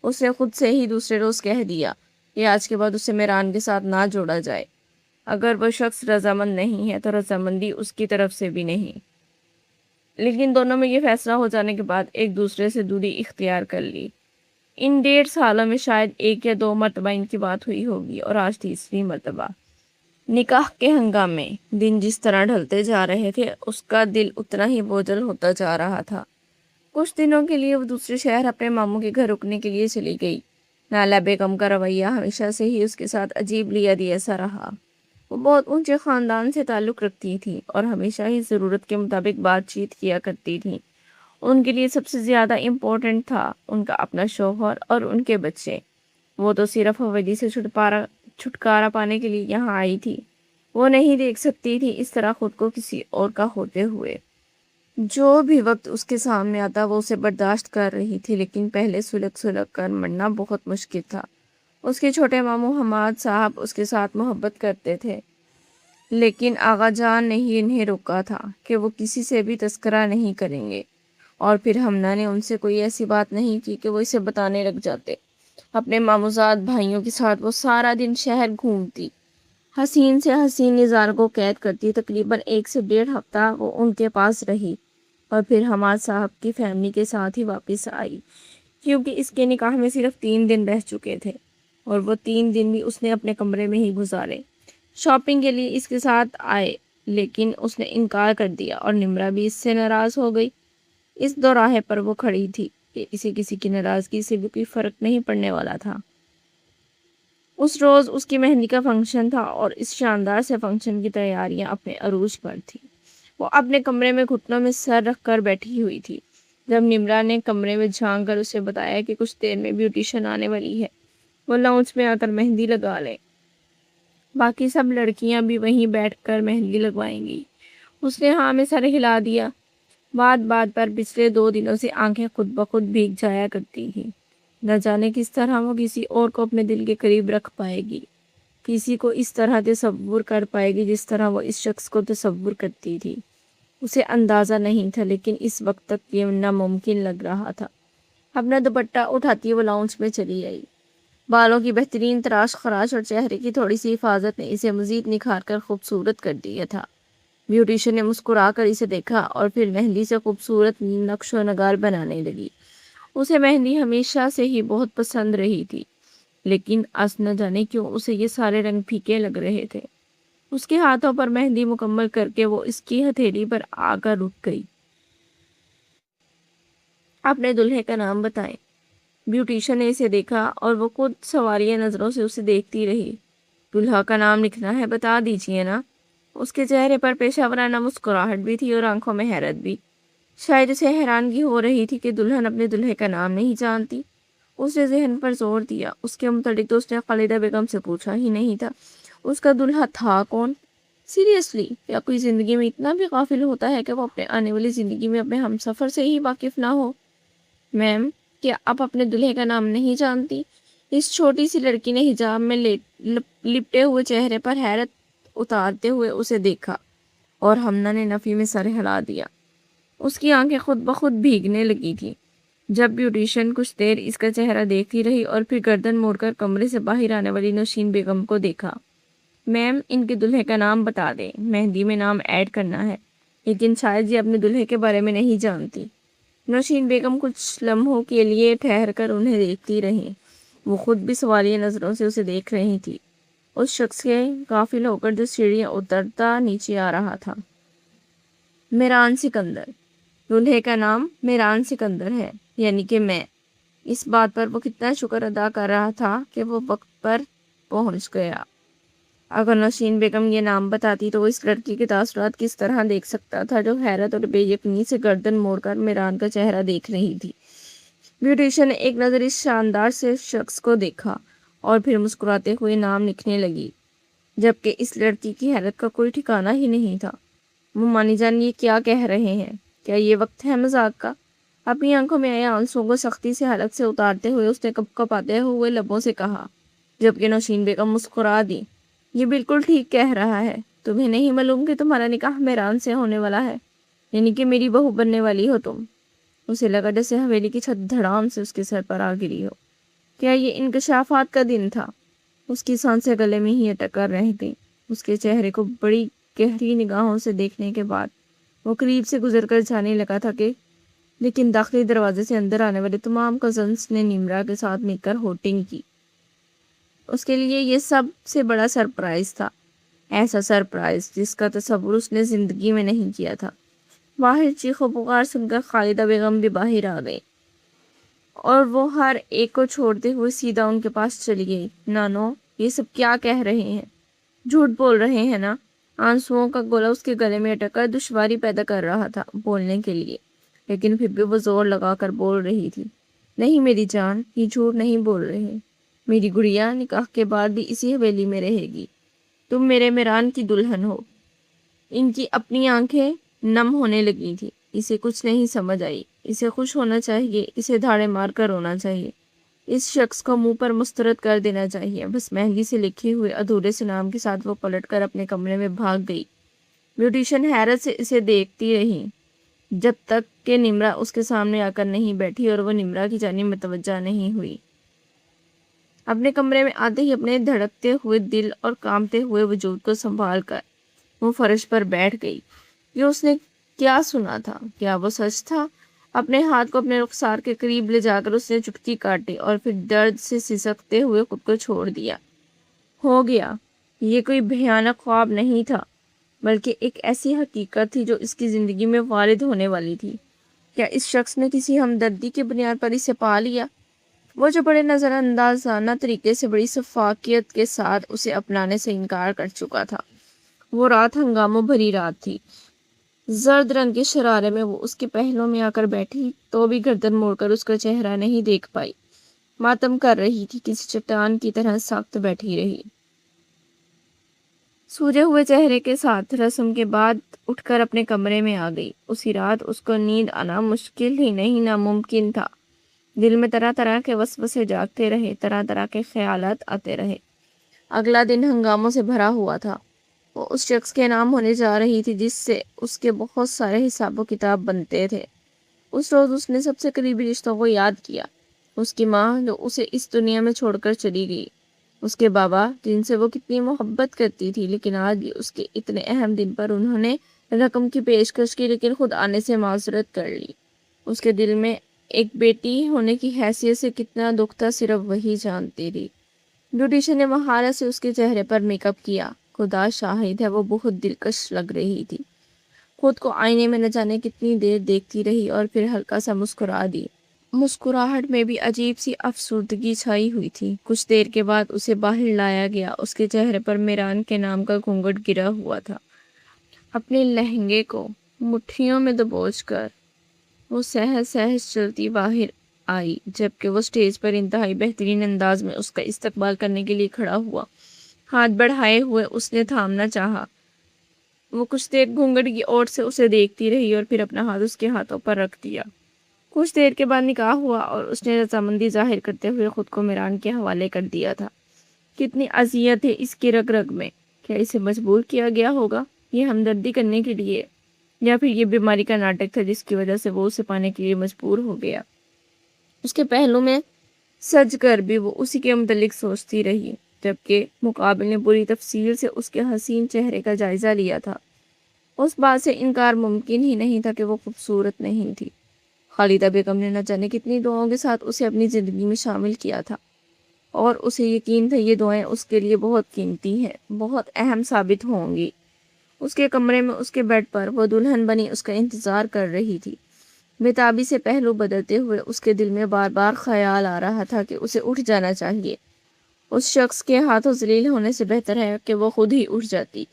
اس نے خود سے ہی دوسرے روز کہہ دیا کہ آج کے بعد اسے میران کے ساتھ نہ جوڑا جائے۔ اگر وہ شخص رضامند نہیں ہے تو رضامندی اس کی طرف سے بھی نہیں۔ لیکن دونوں میں یہ فیصلہ ہو جانے کے بعد ایک دوسرے سے دوری اختیار کر لی۔ ان 1.5 سالوں میں شاید 1 یا 2 مرتبہ ان کی بات ہوئی ہوگی، اور آج تیسری مرتبہ۔ نکاح کے ہنگامے دن جس طرح ڈھلتے جا رہے تھے اس کا دل اتنا ہی بوجھل ہوتا جا رہا تھا۔ کچھ دنوں کے لیے وہ دوسرے شہر اپنے ماموں کے گھر رکنے کے لیے چلی گئی۔ نالا بیگم کا رویہ ہمیشہ سے ہی اس کے ساتھ عجیب لیادی ایسا رہا۔ وہ بہت اونچے خاندان سے تعلق رکھتی تھی اور ہمیشہ ہی ضرورت کے مطابق بات چیت کیا کرتی تھی۔ ان کے لیے سب سے زیادہ امپورٹنٹ تھا ان کا اپنا شوہر اور ان کے بچے۔ وہ تو صرف حویلی سے چھٹکارا پانے کے لیے یہاں آئی تھی۔ وہ نہیں دیکھ سکتی تھی اس طرح خود کو کسی اور کا ہوتے ہوئے۔ جو بھی وقت اس کے سامنے آتا وہ اسے برداشت کر رہی تھی، لیکن پہلے سلگ کر مرنا بہت مشکل تھا، اس کے چھوٹے ماموں حماد صاحب اس کے ساتھ محبت کرتے تھے، لیکن آغا جان نے ہی انہیں روکا تھا کہ وہ کسی سے بھی تذکرہ نہیں کریں گے، اور پھر ہمنا نے ان سے کوئی ایسی بات نہیں کی کہ وہ اسے بتانے لگ جاتے۔ اپنے ماموزاد بھائیوں کے ساتھ وہ سارا دن شہر گھومتی، حسین سے حسین نظاروں کو قید کرتی۔ تقریباً 1 سے 1.5 ہفتہ وہ ان کے پاس رہی اور پھر حماد صاحب کی فیملی کے ساتھ ہی واپس آئی، کیونکہ اس کے نکاح میں صرف 3 دن رہ چکے تھے اور وہ 3 دن بھی اس نے اپنے کمرے میں ہی گزارے۔ شاپنگ کے لیے اس کے ساتھ آئے لیکن اس نے انکار کر دیا اور نمرہ بھی اس سے ناراض ہو گئی۔ اس دوراہے پر وہ کھڑی تھی کہ اسے کسی کی ناراضگی سے بھی کوئی فرق نہیں پڑنے والا تھا۔ اس روز اس کی مہندی کا فنکشن تھا اور اس شاندار سے فنکشن کی تیاریاں اپنے عروج پر تھی۔ وہ اپنے کمرے میں گھٹنوں میں سر رکھ کر بیٹھی ہوئی تھی جب نمرہ نے کمرے میں جھانک کر اسے بتایا کہ کچھ دیر میں بیوٹیشن آنے والی ہے، وہ لاؤنج میں آ کر مہندی لگا لے، باقی سب لڑکیاں بھی وہیں بیٹھ کر مہندی لگوائیں گی۔ اس نے ہاں میں سر ہلا دیا۔ بات بات پر پچھلے 2 دنوں سے آنکھیں خود بخود بھیگ جایا کرتی تھیں۔ نہ جانے کس طرح وہ کسی اور کو اپنے دل کے قریب رکھ پائے گی، کسی کو اس طرح تصور کر پائے گی جس طرح وہ اس شخص کو تصور کرتی تھی۔ اسے اندازہ نہیں تھا لیکن اس وقت تک یہ ناممکن لگ رہا تھا۔ اپنا دوپٹہ اٹھاتی وہ لاؤنج میں چلی آئی۔ بالوں کی بہترین تراش خراش اور چہرے کی تھوڑی سی حفاظت نے اسے مزید نکھار کر خوبصورت کر دیا تھا۔ بیوٹیشن نے مسکرا کر اسے دیکھا اور پھر مہندی سے خوبصورت نقش و نگار بنانے لگی۔ اسے مہندی ہمیشہ سے ہی بہت پسند رہی تھی، لیکن آج نہ جانے کیوں اسے یہ سارے رنگ پھیکے لگ رہے تھے۔ اس کے ہاتھوں پر مہندی مکمل کر کے وہ اس کی ہتھیلی پر آ کر رک گئی۔ اپنے دلہے کا نام بتائیں۔ بیوٹیشن نے اسے دیکھا اور وہ خود سوالیہ نظروں سے اسے دیکھتی رہی۔ دلہا کا نام لکھنا ہے، بتا دیجئے نا۔ اس کے چہرے پر پیشہ ورانہ مسکراہٹ بھی تھی اور آنکھوں میں حیرت بھی۔ شاید اسے حیرانگی ہو رہی تھی کہ دلہن اپنے دلہے کا نام نہیں جانتی۔ اس نے ذہن پر زور دیا، اس کے متعلق تو اس نے خالدہ بیگم سے پوچھا ہی نہیں تھا۔ اس کا دلہا تھا کون؟ سیریسلی، کیا کوئی زندگی میں اتنا بھی غافل ہوتا ہے کہ وہ اپنے آنے والی زندگی میں اپنے ہمسفر سے ہی واقف نہ ہو؟ میم، کیا آپ اپنے دلہے کا نام نہیں جانتی؟ اس چھوٹی سی لڑکی نے حجاب میں لپٹے ہوئے چہرے پر حیرت اتارتے ہوئے اسے دیکھا اور ہمنا نے نفی میں سر ہلا دیا۔ اس کی آنکھیں خود بخود بھیگنے لگی تھی جب بیوٹیشن کچھ دیر اس کا چہرہ دیکھتی رہی اور پھر گردن موڑ کر کمرے سے باہر آنے والی نوشین بیگم کو دیکھا۔ میم، ان کے دلہے کا نام بتا دیں، مہندی میں نام ایڈ کرنا ہے، لیکن شاید یہ اپنے دلہے کے بارے میں نہیں جانتی۔ نوشین بیگم کچھ لمحوں کے لیے ٹھہر کر انہیں دیکھتی رہی۔ وہ خود بھی سوالیہ نظروں سے اسے دیکھ رہی تھی، اس شخص کے غافل ہو کر جو سیڑھیاں اترتا نیچے آ رہا تھا۔ میران سکندر۔ دلہے کا نام میران سکندر ہے، یعنی کہ میں۔ اس بات پر وہ کتنا شکر ادا کر رہا تھا کہ وہ وقت پر پہنچ گیا۔ اگر نوشین بیگم یہ نام بتاتی تو وہ اس لڑکی کے تاثرات کس طرح دیکھ سکتا تھا جو حیرت اور بے یقینی سے گردن موڑ کر میران کا چہرہ دیکھ رہی تھی۔ بیوٹیشن نے ایک نظر اس شاندار سے شخص کو دیکھا اور پھر مسکراتے ہوئے نام لکھنے لگی، جبکہ اس لڑکی کی حیرت کا کوئی ٹھکانہ ہی نہیں تھا۔ ممانی جان، یہ کیا کہہ رہے ہیں؟ کیا یہ وقت ہے مذاق کا؟ اپنی آنکھوں میں آئے آنسوؤں کو سختی سے حلق سے اتارتے ہوئے اس نے کپ کپاتے ہوئے لبوں سے کہا، جبکہ نوشین بیگم مسکرا دی۔ یہ بالکل ٹھیک کہہ رہا ہے۔ تمہیں نہیں معلوم کہ تمہارا نکاح میران سے ہونے والا ہے، یعنی کہ میری بہو بننے والی ہو تم۔ اسے لگا جیسے حویلی کی چھت دھڑام سے اس کے سر پر آ گری ہو۔ کیا یہ انکشافات کا دن تھا؟ اس کی سانسیں گلے میں ہی اٹک کر رہ گئیں۔ اس کے چہرے کو بڑی گہری نگاہوں سے دیکھنے کے بعد وہ قریب سے گزر کر جانے لگا تھا کہ لیکن داخلی دروازے سے اندر آنے والے تمام کزنز نے نمرہ کے ساتھ مل کر ہوٹنگ کی۔ اس کے لیے یہ سب سے بڑا سرپرائز تھا، ایسا سرپرائز جس کا تصور اس نے زندگی میں نہیں کیا تھا۔ باہر چیخ و پکار سن کر خالدہ بیگم بھی باہر آ گئی اور وہ ہر ایک کو چھوڑتے ہوئے سیدھا ان کے پاس چلی گئی۔ نانو، یہ سب کیا کہہ رہے ہیں؟ جھوٹ بول رہے ہیں نا؟ آنسوؤں کا گولا اس کے گلے میں اٹک کر دشواری پیدا کر رہا تھا بولنے کے لیے، لیکن پھر بھی وہ زور لگا کر بول رہی تھی، نہیں میری جان، یہ جھوٹ نہیں بول رہے۔ میری گڑیا نکاح کے بعد بھی اسی حویلی میں رہے گی۔ تم میرے میران کی دلہن ہو۔ ان کی اپنی آنکھیں نم ہونے لگی تھی۔ اسے کچھ نہیں سمجھ آئی۔ اسے خوش ہونا چاہیے، اسے دھاڑے مار کر رونا چاہیے، اس شخص کو منہ پر مسترد کر دینا چاہیے۔ بس مہنگی سے لکھے ہوئے ادھورے سے نام کے ساتھ وہ پلٹ کر اپنے کمرے میں بھاگ گئی۔ بیوٹیشن حیرت سے اسے دیکھتی رہی جب تک کہ نمرا اس کے سامنے آ کر نہیں بیٹھی اور وہ نمرا کی جانب متوجہ نہیں ہوئی۔ اپنے کمرے میں آتے ہی اپنے دھڑکتے ہوئے دل اور کامتے ہوئے وجود کو سنبھال کر وہ فرش پر بیٹھ گئی۔ یہ اس نے کیا سنا تھا؟ کیا وہ سچ تھا؟ اپنے ہاتھ کو اپنے رخسار کے قریب لے جا کر اس نے چٹکی کاٹی اور پھر درد سے سسکتے ہوئے خود کو چھوڑ دیا۔ ہو گیا۔ یہ کوئی بھیانک خواب نہیں تھا، بلکہ ایک ایسی حقیقت تھی جو اس کی زندگی میں وارد ہونے والی تھی۔ کیا اس شخص نے کسی ہمدردی کی بنیاد پر اسے پا لیا؟ وہ جو بڑے نظر اندازانہ طریقے سے بڑی شفافیت کے ساتھ اسے اپنانے سے انکار کر چکا تھا۔ وہ رات ہنگاموں بھری رات تھی۔ زرد رنگ کے شرارے میں وہ اس کے پہلوں میں آ کر بیٹھی تو بھی گردن موڑ کر اس کا چہرہ نہیں دیکھ پائی۔ ماتم کر رہی تھی، کسی چٹان کی طرح سخت بیٹھی رہی۔ سوجے ہوئے چہرے کے ساتھ رسم کے بعد اٹھ کر اپنے کمرے میں آ گئی۔ اسی رات اس کو نیند آنا مشکل ہی نہیں ناممکن تھا۔ دل میں طرح طرح کے وسوسے جاگتے رہے، طرح طرح کے خیالات آتے رہے۔ اگلا دن ہنگاموں سے بھرا ہوا تھا۔ وہ اس شخص کے نام ہونے جا رہی تھی جس سے اس کے بہت سارے حساب و کتاب بنتے تھے۔ اس روز اس نے سب سے قریبی رشتوں کو یاد کیا۔ اس کی ماں جو اسے اس دنیا میں چھوڑ کر چلی گئی، اس کے بابا جن سے وہ کتنی محبت کرتی تھی لیکن آج بھی اس کے اتنے اہم دن پر انہوں نے رقم کی پیشکش کی لیکن خود آنے سے معذرت کر لی۔ اس کے دل میں ایک بیٹی ہونے کی حیثیت سے کتنا دکھ تھا صرف وہی جانتی تھی۔ بیوٹیشن نے مہارت سے اس کے چہرے پر میک اپ کیا۔ خدا شاہد ہے وہ بہت دلکش لگ رہی تھی۔ خود کو آئینے میں نہ جانے کتنی دیر دیکھتی رہی اور پھر ہلکا سا مسکرا دی۔ مسکراہٹ میں بھی عجیب سی افسردگی چھائی ہوئی تھی۔ کچھ دیر کے بعد اسے باہر لایا گیا۔ اس کے چہرے پر میران کے نام کا گھونگھٹ گرا ہوا تھا۔ اپنے لہنگے کو مٹھیوں میں دبوچ کر وہ سہج سہج چلتی باہر آئی جبکہ وہ سٹیج پر انتہائی بہترین انداز میں اس کا استقبال کرنے کے لیے کھڑا ہوا۔ ہاتھ بڑھائے ہوئے اس نے تھامنا چاہا۔ وہ کچھ دیر گھونگھٹ کی اوٹ سے اسے دیکھتی رہی اور پھر اپنا ہاتھ اس کے ہاتھوں پر رکھ دیا۔ کچھ دیر کے بعد نکاح ہوا اور اس نے رضامندی ظاہر کرتے ہوئے خود کو میران کے حوالے کر دیا تھا۔ کتنی اذیت ہے اس کی رگ رگ میں۔ کیا اسے مجبور کیا گیا ہوگا یہ ہمدردی کرنے کے لیے، یا پھر یہ بیماری کا ناٹک تھا جس کی وجہ سے وہ اسے پانے کے لیے مجبور ہو گیا؟ اس کے پہلو میں سج کر بھی وہ اسی کے متعلق سوچتی رہی جبکہ مقابل نے پوری تفصیل سے اس کے حسین چہرے کا جائزہ لیا تھا۔ اس بات سے انکار ممکن ہی نہیں تھا کہ وہ خوبصورت نہیں تھی۔ خالدہ بیگم نے نہ جانے کتنی دعاؤں کے ساتھ اسے اپنی زندگی میں شامل کیا تھا اور اسے یقین تھا یہ دعائیں اس کے لیے بہت قیمتی ہیں، بہت اہم ثابت ہوں گی۔ اس کے کمرے میں اس کے بیڈ پر وہ دلہن بنی اس کا انتظار کر رہی تھی۔ بےتابی سے پہلو بدلتے ہوئے اس کے دل میں بار بار خیال آ رہا تھا کہ اسے اٹھ جانا چاہیے۔ اس شخص کے ہاتھوں ذلیل ہونے سے بہتر ہے کہ وہ خود ہی اٹھ جاتی۔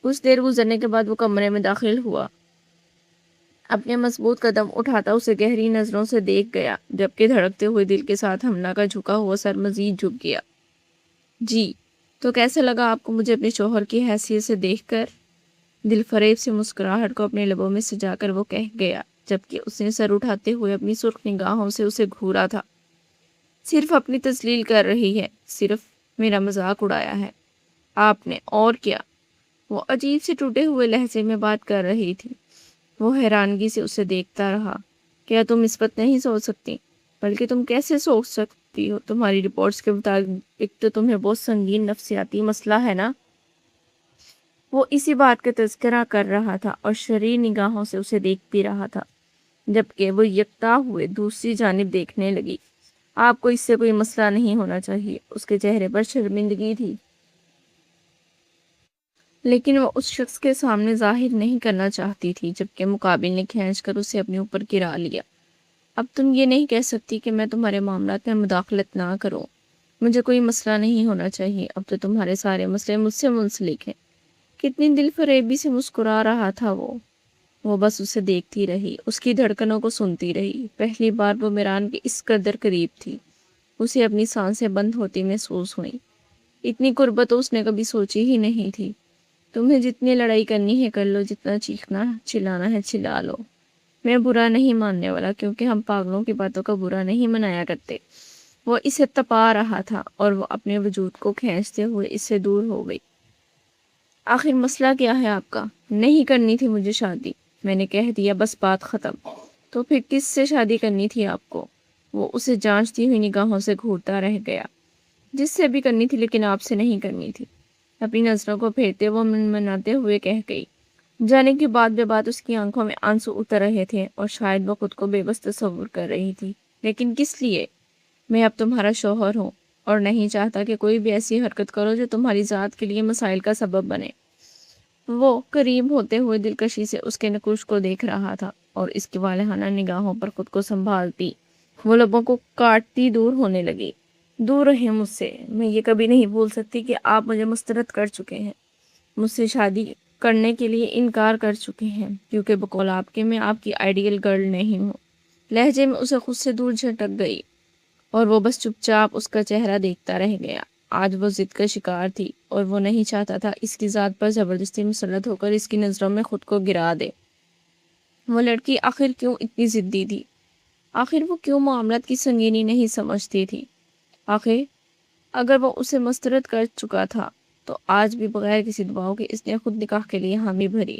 کچھ دیر گزرنے کے بعد وہ کمرے میں داخل ہوا۔ اپنے مضبوط قدم اٹھاتا اسے گہری نظروں سے دیکھ گیا جبکہ دھڑکتے ہوئے دل کے ساتھ ہمنا کا جھکا ہوا سر مزید جھک گیا۔ جی تو کیسا لگا آپ کو مجھے اپنے شوہر کی حیثیت سے دیکھ کر؟ دل فریب سے مسکراہٹ کو اپنے لبوں میں سجا کر وہ کہہ گیا جبکہ اس نے سر اٹھاتے ہوئے اپنی سرخ نگاہوں سے اسے گھورا تھا۔ صرف اپنی تسلیل کر رہی ہے، صرف میرا مذاق اڑایا ہے آپ نے، اور کیا؟ وہ عجیب سے ٹوٹے ہوئے لہجے میں بات کر رہی تھی۔ وہ حیرانگی سے اسے دیکھتا رہا۔ کیا تم اس وقت نہیں سوچ سکتی؟ بلکہ تم کیسے سوچ سکتی ہو؟ تمہاری رپورٹس کے مطابق تو تمہیں بہت سنگین نفسیاتی مسئلہ ہے نا؟ وہ اسی بات کا تذکرہ کر رہا تھا اور شریر نگاہوں سے اسے دیکھتی رہا تھا جبکہ وہ یکتا ہوئے دوسری جانب دیکھنے لگی۔ آپ کو اس سے کوئی مسئلہ نہیں ہونا چاہیے۔ اس کے چہرے پر شرمندگی تھی لیکن وہ اس شخص کے سامنے ظاہر نہیں کرنا چاہتی تھی جبکہ مقابل نے کھینچ کر اسے اپنے اوپر گرا لیا۔ اب تم یہ نہیں کہہ سکتی کہ میں تمہارے معاملات میں مداخلت نہ کروں۔ مجھے کوئی مسئلہ نہیں ہونا چاہیے۔ اب تو تمہارے سارے مسئلے مجھ سے منسلک ہیں۔ کتنی دل فریبی سے مسکرا رہا تھا وہ بس اسے دیکھتی رہی، اس کی دھڑکنوں کو سنتی رہی۔ پہلی بار وہ میران کے اس قدر قریب تھی۔ اسے اپنی سانسیں بند ہوتی محسوس ہوئیں۔ اتنی قربت اس نے کبھی سوچی ہی نہیں تھی۔ تمہیں جتنی لڑائی کرنی ہے کر لو، جتنا چیخنا چلانا ہے چلا لو، میں برا نہیں ماننے والا کیونکہ ہم پاگلوں کی باتوں کا برا نہیں منایا کرتے۔ وہ اسے تپا رہا تھا اور وہ اپنے وجود کو کھینچتے ہوئے اس سے دور ہو گئی۔ آخر مسئلہ کیا ہے آپ کا؟ نہیں کرنی تھی مجھے شادی، میں نے کہہ دیا، بس بات ختم۔ تو پھر کس سے شادی کرنی تھی آپ کو؟ وہ اسے جانچتی ہوئی نگاہوں سے گھورتا رہ گیا۔ جس سے بھی کرنی تھی، لیکن آپ سے نہیں کرنی تھی، اپنی نظروں کو پھیرتے وہ منمناتے ہوئے کہہ گئی۔ جانے کی بات بے بات اس کی آنکھوں میں آنسو اتر رہے تھے اور شاید وہ خود کو بے بس تصور کر رہی تھی۔ لیکن کس لیے؟ میں اب تمہارا شوہر ہوں اور نہیں چاہتا کہ کوئی بھی ایسی حرکت کرو جو تمہاری ذات کے لیے مسائل کا سبب بنے۔ وہ قریب ہوتے ہوئے دلکشی سے اس کے نقوش کو دیکھ رہا تھا اور اس کی والہانہ نگاہوں پر خود کو سنبھالتی وہ لبوں کو کاٹتی دور ہونے لگی۔ دور رہیں مجھ سے، میں یہ کبھی نہیں بھول سکتی کہ آپ مجھے مسترد کر چکے ہیں، مجھ سے شادی کرنے کے لیے انکار کر چکے ہیں، کیونکہ بقول آپ کے میں آپ کی آئیڈیل گرل نہیں ہوں۔ لہجے میں اسے خود سے دور جھٹک گئی اور وہ بس چپ چاپ اس کا چہرہ دیکھتا رہ گیا۔ آج وہ ضد کا شکار تھی اور وہ نہیں چاہتا تھا اس کی ذات پر زبردستی مسلط ہو کر اس کی نظروں میں خود کو گرا دے۔ وہ لڑکی آخر کیوں اتنی ضدی تھی؟ آخر وہ کیوں معاملات کی سنگینی نہیں سمجھتی تھی؟ آخر اگر وہ اسے مسترد کر چکا تھا تو آج بھی بغیر کسی دباؤ کے اس نے خود نکاح کے لیے حامی بھری،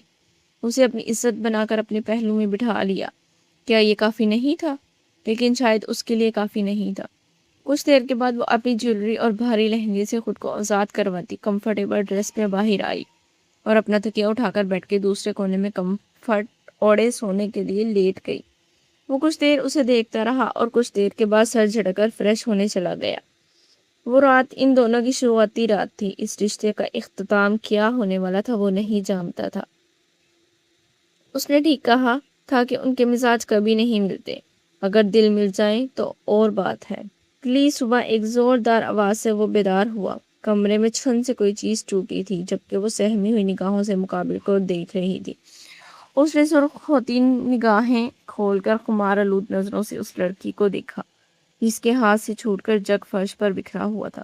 اسے اپنی عزت بنا کر اپنے پہلو میں بٹھا لیا۔ کیا یہ کافی نہیں تھا؟ لیکن شاید اس کے لیے کافی نہیں تھا۔ کچھ دیر کے بعد وہ اپنی جیولری اور بھاری لہنگے سے خود کو آزاد کرواتی کمفرٹیبل ڈریس میں باہر آئی اور اپنا تکیہ اٹھا کر بیٹھ کے دوسرے کونے میں کمفرٹ اوڑے سونے کے لیے لیٹ گئی۔ وہ کچھ دیر اسے دیکھتا رہا اور کچھ دیر کے بعد سر جھٹک کر فریش ہونے چلا گیا۔ وہ رات ان دونوں کی شروعاتی رات تھی۔ اس رشتے کا اختتام کیا ہونے والا تھا وہ نہیں جانتا تھا۔ اس نے ٹھیک کہا تھا کہ ان کے مزاج کبھی نہیں ملتے، اگر دل مل جائیں تو اور بات ہے۔ اگلی صبح ایک زوردار آواز سے وہ بیدار ہوا۔ کمرے میں چھن سے کوئی چیز ٹوٹی تھی جبکہ وہ سہمی ہوئی نگاہوں سے مقابل کو دیکھ رہی تھی۔ اس نے سرخ ہوتی نگاہیں کھول کر خمار آلود نظروں سے اس لڑکی کو دیکھا جس کے ہاتھ سے چھوٹ کر جگ فرش پر بکھرا ہوا تھا۔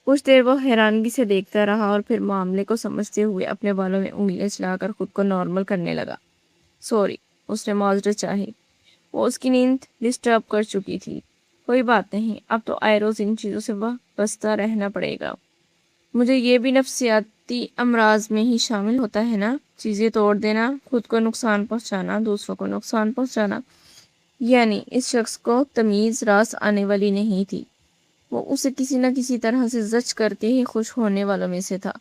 کچھ دیر وہ حیرانگی سے دیکھتا رہا اور پھر معاملے کو سمجھتے ہوئے اپنے بالوں میں انگلیاں چلا کر خود کو نارمل کرنے لگا۔ سوری، اس نے معذرت چاہی۔ وہ اس کی نیند ڈسٹرب کر چکی تھی۔ کوئی بات نہیں، اب تو آئے روز ان چیزوں سے وابستہ رہنا پڑے گا۔ مجھے یہ بھی نفسیاتی امراض میں ہی شامل ہوتا ہے نا، چیزیں توڑ دینا، خود کو نقصان پہنچانا، دوسروں کو نقصان پہنچانا۔ یعنی اس شخص کو تمیز راست آنے والی نہیں تھی۔ وہ اسے کسی نہ کسی طرح سے زچ کر کے ہی خوش ہونے والوں میں سے تھا۔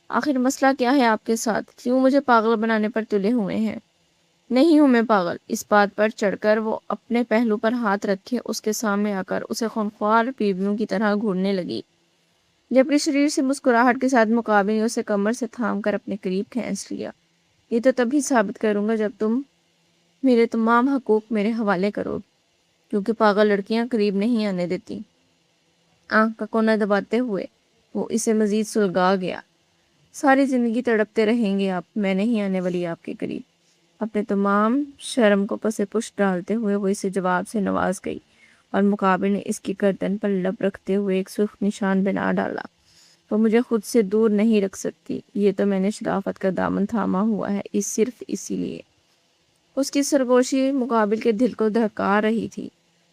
آخر مسئلہ کیا ہے آپ کے ساتھ؟ کیوں مجھے پاگل بنانے پر تلے ہوئے ہیں؟ نہیں ہوں میں پاگل۔ اس بات پر چڑھ کر وہ اپنے پہلو پر ہاتھ رکھے اس کے سامنے آ کر اسے خونخوار بیویوں کی طرح گھورنے لگی۔ جب اپنے شریر سے مسکراہٹ کے ساتھ مقابل نے اسے کمر سے تھام کر اپنے قریب کھینچ لیا۔ یہ تو تبھی ثابت کروں گا جب تم میرے تمام حقوق میرے حوالے کرو، کیونکہ پاگل لڑکیاں قریب نہیں آنے دیتی۔ آنکھ کا کونا دباتے ہوئے وہ اسے مزید سلگا گیا۔ ساری زندگی تڑپتے رہیں گے آپ، میں نہیں آنے والی آپ کے قریب۔ اپنے تمام شرم کو پس پش ڈالتے ہوئے وہ اسے جواب سے نواز گئی اور مقابل نے اس کی گردن پر لب رکھتے ہوئے ایک سرخ نشان بنا ڈالا۔ وہ مجھے خود سے دور نہیں رکھ سکتی، یہ تو میں نے شرافت کا دامن تھاما ہوا ہے، صرف اسی لیے۔ اس کی سرگوشی مقابل کے دل کو دھڑکا رہی تھی۔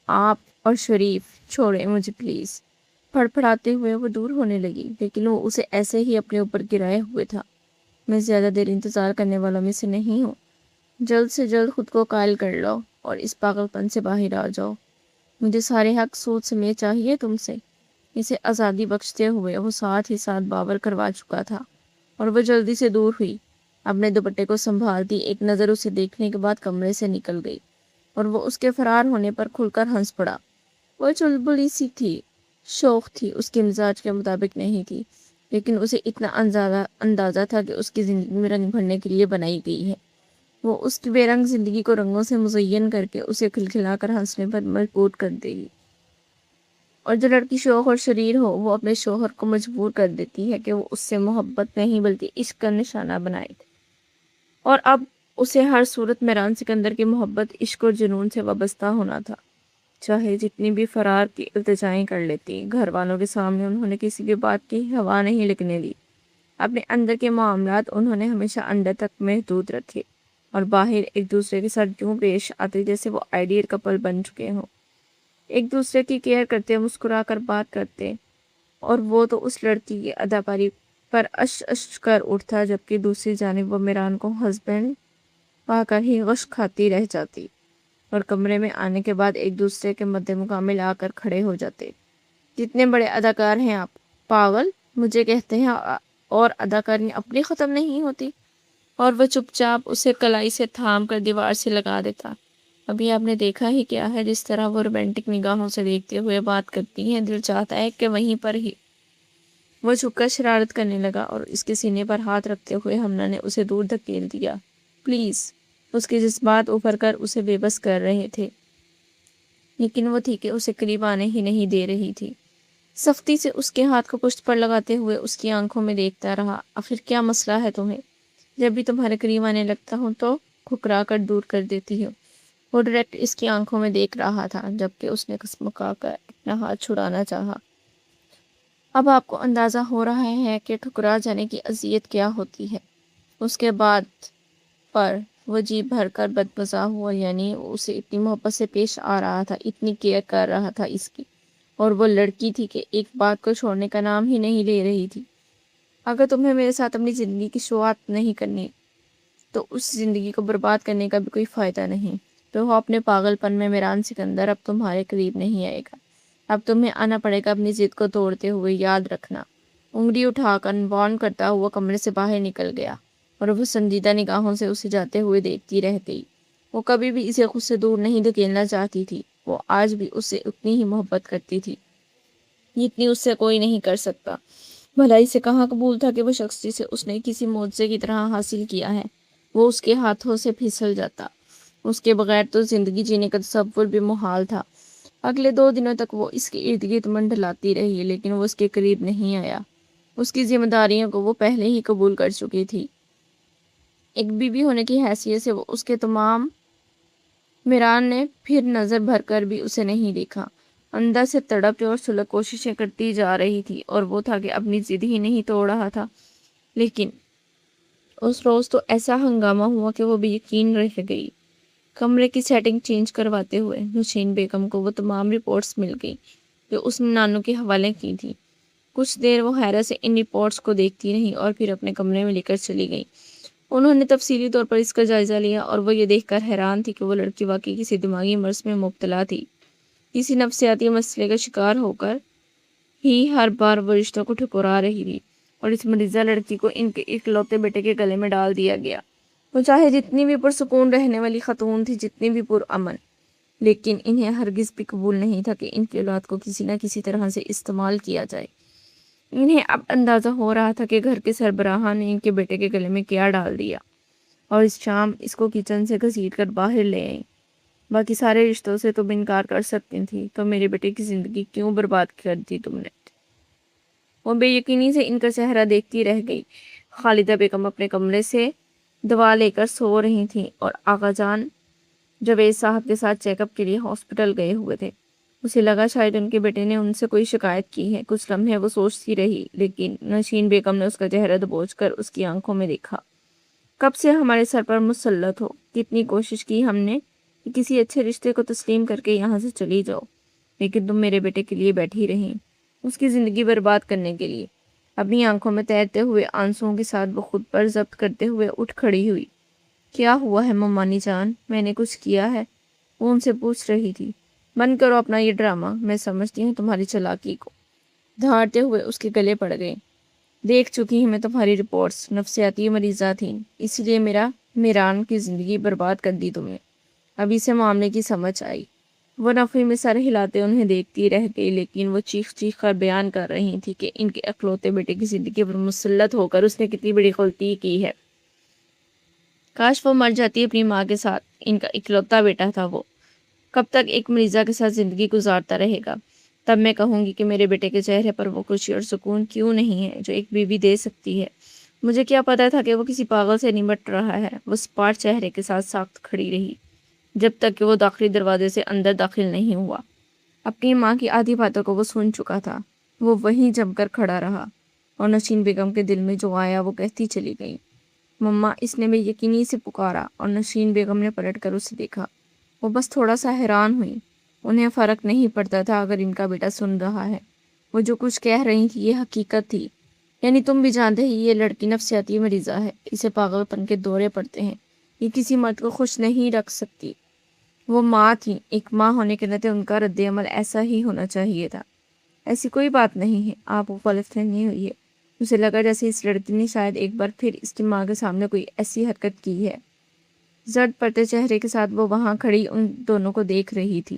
آپ اور شریف چھوڑیں مجھے پلیز۔ پھڑپھڑاتے ہوئے وہ دور ہونے لگی، لیکن وہ اسے ایسے ہی اپنے اوپر گرائے ہوئے تھا۔ میں زیادہ دیر انتظار کرنے والوں میں سے نہیں ہوں۔ جلد سے جلد خود کو قائل کر لو اور اس پاگل پن سے باہر آ جاؤ۔ مجھے سارے حق سود سمیت چاہیے تم سے۔ اسے آزادی بخشتے ہوئے وہ ساتھ ہی ساتھ باور کروا چکا تھا اور وہ جلدی سے دور ہوئی۔ اپنے دوپٹے کو سنبھالتی ایک نظر اسے دیکھنے کے بعد کمرے سے نکل گئی اور وہ اس کے فرار ہونے پر کھل کر ہنس پڑا۔ وہ چلبلی سی تھی، شوق تھی، اس کے مزاج کے مطابق نہیں تھی، لیکن اسے اتنا اندازہ تھا کہ اس کی زندگی میں رنگ بھرنے کے لیے بنائی گئی ہے۔ وہ اس کی بے رنگ زندگی کو رنگوں سے مزین کر کے اسے کھلکھلا کر ہنسنے پر مجبور کر دے گی۔ اور جو لڑکی شوق اور شریر ہو وہ اپنے شوہر کو مجبور کر دیتی ہے کہ وہ اس سے محبت نہیں بلکہ عشق کا نشانہ بنائے۔ اور اب اسے ہر صورت میران سکندر کی محبت، عشق اور جنون سے وابستہ ہونا تھا، چاہے جتنی بھی فرار کی التجائیں کر لیتی۔ گھر والوں کے سامنے انہوں نے کسی بھی بات کی ہوا نہیں لگنے دی۔ اپنے اندر کے معاملات انہوں نے ہمیشہ اندر تک محدود رکھے اور باہر ایک دوسرے کے ساتھ یوں پیش آتے جیسے وہ آئیڈیل کپل بن چکے ہوں۔ ایک دوسرے کی کیئر کرتے، مسکرا کر بات کرتے، اور وہ تو اس لڑکی کی اداکاری پر اش اش کر اٹھتا، جبکہ دوسری جانب وہ میران کو ہسبینڈ پا کر ہی غش کھاتی رہ جاتی، اور کمرے میں آنے کے بعد ایک دوسرے کے مد مقابل آ کر کھڑے ہو جاتے۔ جتنے بڑے اداکار ہیں آپ، پاگل مجھے کہتے ہیں، اور اداکاری اپنی ختم نہیں ہوتی۔ اور وہ چپ چاپ اسے کلائی سے تھام کر دیوار سے لگا دیتا۔ ابھی آپ نے دیکھا ہی کیا ہے، جس طرح وہ رومانٹک نگاہوں سے دیکھتے ہوئے بات کرتی ہیں، دل چاہتا ہے کہ وہیں پر ہی وہ جھک کر شرارت کرنے لگا، اور اس کے سینے پر ہاتھ رکھتے ہوئے ہمنا نے اسے دور دھکیل دیا۔ پلیز۔ اس کے جذبات ابھر کر اسے بے بس کر رہے تھے، لیکن وہ تھی کہ اسے قریب آنے ہی نہیں دے رہی تھی۔ سختی سے اس کے ہاتھ کو پشت پر لگاتے ہوئے اس کی آنکھوں میں دیکھتا رہا۔ آخر کیا مسئلہ ہے تمہیں؟ جب بھی تمہارے قریب آنے لگتا ہوں تو ٹھکرا کر دور کر دیتی ہو۔ وہ ڈائریکٹ اس کی آنکھوں میں دیکھ رہا تھا، جبکہ اس نے کسمکا کر اپنا ہاتھ چھڑانا چاہا۔ اب آپ کو اندازہ ہو رہا ہے کہ ٹھکرا جانے کی اذیت کیا ہوتی ہے۔ اس کے بعد پر وہ جی بھر کر بدمزہ ہوا، یعنی وہ اسے اتنی محبت سے پیش آ رہا تھا، اتنی کیئر کر رہا تھا اس کی، اور وہ لڑکی تھی کہ ایک بات کو چھوڑنے کا نام ہی نہیں لے رہی تھی۔ اگر تمہیں میرے ساتھ اپنی زندگی کی شروعات نہیں کرنی تو اس زندگی کو برباد کرنے کا بھی کوئی فائدہ نہیں۔ تو وہ اپنے پاگل پن میں میران سکندر اب تمہارے قریب نہیں آئے گا۔ اب تمہیں آنا پڑے گا اپنی ضد کو توڑتے ہوئے، یاد رکھنا۔ انگلی اٹھا کر وارن کرتا ہوا کمرے سے باہر نکل گیا، اور وہ سنجیدہ نگاہوں سے اسے جاتے ہوئے دیکھتی رہ گئی۔ وہ کبھی بھی اسے خود سے دور نہیں دھکیلنا چاہتی تھی، وہ آج بھی اسے اتنی ہی محبت کرتی تھی جتنی اس سے کوئی نہیں کر سکتا۔ بھلا اسے کہاں قبول تھا کہ وہ شخص جسے اس نے کسی معجزے کی طرح حاصل کیا ہے، وہ اس کے ہاتھوں سے پھسل جاتا۔ اس کے بغیر تو زندگی جینے کا تصور بھی محال تھا۔ اگلے 2 دنوں تک وہ اس کے ارد گرد منڈلاتی رہی، لیکن وہ اس کے قریب نہیں آیا۔ اس کی ذمہ داریوں کو وہ پہلے ہی قبول کر چکی تھی۔ ایک بیوی ہونے کی حیثیت سے وہ اس کے تمام میران نے پھر نظر بھر کر بھی اسے نہیں دیکھا۔ اندر سے تڑپتے اور سلگ کوششیں کرتی جا رہی تھی، اور وہ تھا کہ اپنی ضد ہی نہیں توڑ رہا تھا۔ لیکن اس روز تو ایسا ہنگامہ ہوا کہ وہ بے یقین رہ گئی۔ کمرے کی سیٹنگ چینج کرواتے ہوئے نوشین بیگم کو وہ تمام رپورٹس مل گئی جو اس نے نانو کے حوالے کی تھی۔ کچھ دیر وہ حیرت سے ان رپورٹس کو دیکھتی رہی، اور پھر اپنے کمرے میں لے کر چلی گئی۔ انہوں نے تفصیلی طور پر اس کا جائزہ لیا، اور وہ یہ دیکھ کر حیران تھی کہ وہ لڑکی واقعی کسی دماغی مرض میں مبتلا تھی۔ کسی نفسیاتی مسئلے کا شکار ہو کر ہی ہر بار وہ رشتوں کو ٹھکرا رہی تھی، اور اس مریضہ لڑکی کو ان کے اکلوتے بیٹے کے گلے میں ڈال دیا گیا۔ وہ چاہے جتنی بھی پرسکون رہنے والی خاتون تھی، جتنی بھی پرامن، لیکن انہیں ہرگز بھی قبول نہیں تھا کہ ان کی اولاد کو کسی نہ کسی طرح سے استعمال کیا جائے۔ انہیں اب اندازہ ہو رہا تھا کہ گھر کے سربراہ نے ان کے بیٹے کے گلے میں کیا ڈال دیا، اور اس شام اس کو کچن سے گھسیٹ کر باہر لے آئیں۔ باقی سارے رشتوں سے تم انکار کر سکتی تھی، تو میرے بیٹے کی زندگی کیوں برباد کر دی تم نے؟ وہ بے یقینی سے ان کا چہرہ دیکھتی رہ گئی۔ خالدہ بیگم اپنے کمرے سے دوا لے کر سو رہی تھیں، اور آقا جان جاوید صاحب کے ساتھ چیک اپ کے لیے ہاسپٹل گئے ہوئے تھے۔ اسے لگا شاید ان کے بیٹے نے ان سے کوئی شکایت کی ہے۔ کچھ لمحے وہ سوچتی رہی، لیکن نوشین بیگم نے اس کا چہرہ دبوچ کر اس کی آنکھوں میں دیکھا۔ کب سے ہمارے سر پر مسلط ہو، کتنی کوشش کی ہم نے کہ کسی اچھے رشتے کو تسلیم کر کے یہاں سے چلی جاؤ، لیکن تم میرے بیٹے کے لیے بیٹھی رہیں، اس کی زندگی برباد کرنے کے لیے۔ اپنی آنکھوں میں تیرتے ہوئے آنسوؤں کے ساتھ وہ خود پر ضبط کرتے ہوئے اٹھ کھڑی ہوئی۔ کیا ہوا ہے ممانی جان؟ میں نے کچھ کیا ہے؟ وہ ان سے پوچھ رہی تھی۔ بند کرو اپنا یہ ڈرامہ، میں سمجھتی ہوں تمہاری چالاکی کو۔ دھاڑتے ہوئے اس کے گلے پڑ گئے۔ دیکھ چکی ہوں میں تمہاری رپورٹس، نفسیاتی مریضہ تھیں، اسی لیے میران کی زندگی برباد کر دی تم نے۔ ابھی سے معاملے کی سمجھ آئی۔ وہ نفی میں سر ہلاتے انہیں دیکھتی رہ گئی، لیکن وہ چیخ چیخ کر بیان کر رہی تھی کہ ان کے اکلوتے بیٹے کی زندگی پر مسلط ہو کر اس نے کتنی بڑی غلطی کی ہے۔ کاش وہ مر جاتی اپنی ماں کے ساتھ، ان کا اکلوتا بیٹا تھا وہ۔ کب تک ایک مریضہ کے ساتھ زندگی گزارتا رہے گا؟ تب میں کہوں گی کہ میرے بیٹے کے چہرے پر وہ خوشی اور سکون کیوں نہیں ہے جو ایک بیوی دے سکتی ہے۔ مجھے کیا پتا تھا کہ وہ کسی پاگل سے نمٹ رہا ہے۔ وہ سپاٹ چہرے کے ساتھ ساکت کھڑی رہی جب تک کہ وہ داخلی دروازے سے اندر داخل نہیں ہوا۔ اپنی ماں کی آدھی باتوں کو وہ سن چکا تھا۔ وہ وہیں جم کر کھڑا رہا، اور نوشین بیگم کے دل میں جو آیا وہ کہتی چلی گئی۔ مما، اس نے بے یقینی سے پکارا، اور نوشین بیگم نے پلٹ کر اسے دیکھا۔ وہ بس تھوڑا سا حیران ہوئی۔ انہیں فرق نہیں پڑتا تھا اگر ان کا بیٹا سن رہا ہے۔ وہ جو کچھ کہہ رہی تھی یہ حقیقت تھی۔ یعنی تم بھی جانتے ہی یہ لڑکی نفسیاتی مریضہ ہے، اسے پاگل پن کے دورے پڑتے ہیں، یہ کسی مرد کو خوش نہیں رکھ سکتی۔ وہ ماں تھی، ایک ماں ہونے کے ناطے ان کا رد عمل ایسا ہی ہونا چاہیے تھا۔ ایسی کوئی بات نہیں ہے، آپ کو غلط فہمی ہوئی ہے۔ اسے لگا جیسے اس لڑکی نے شاید ایک بار پھر اس کی ماں کے سامنے کوئی ایسی حرکت کی ہے۔ زرد پڑتے چہرے کے ساتھ وہ وہاں کھڑی ان دونوں کو دیکھ رہی تھی۔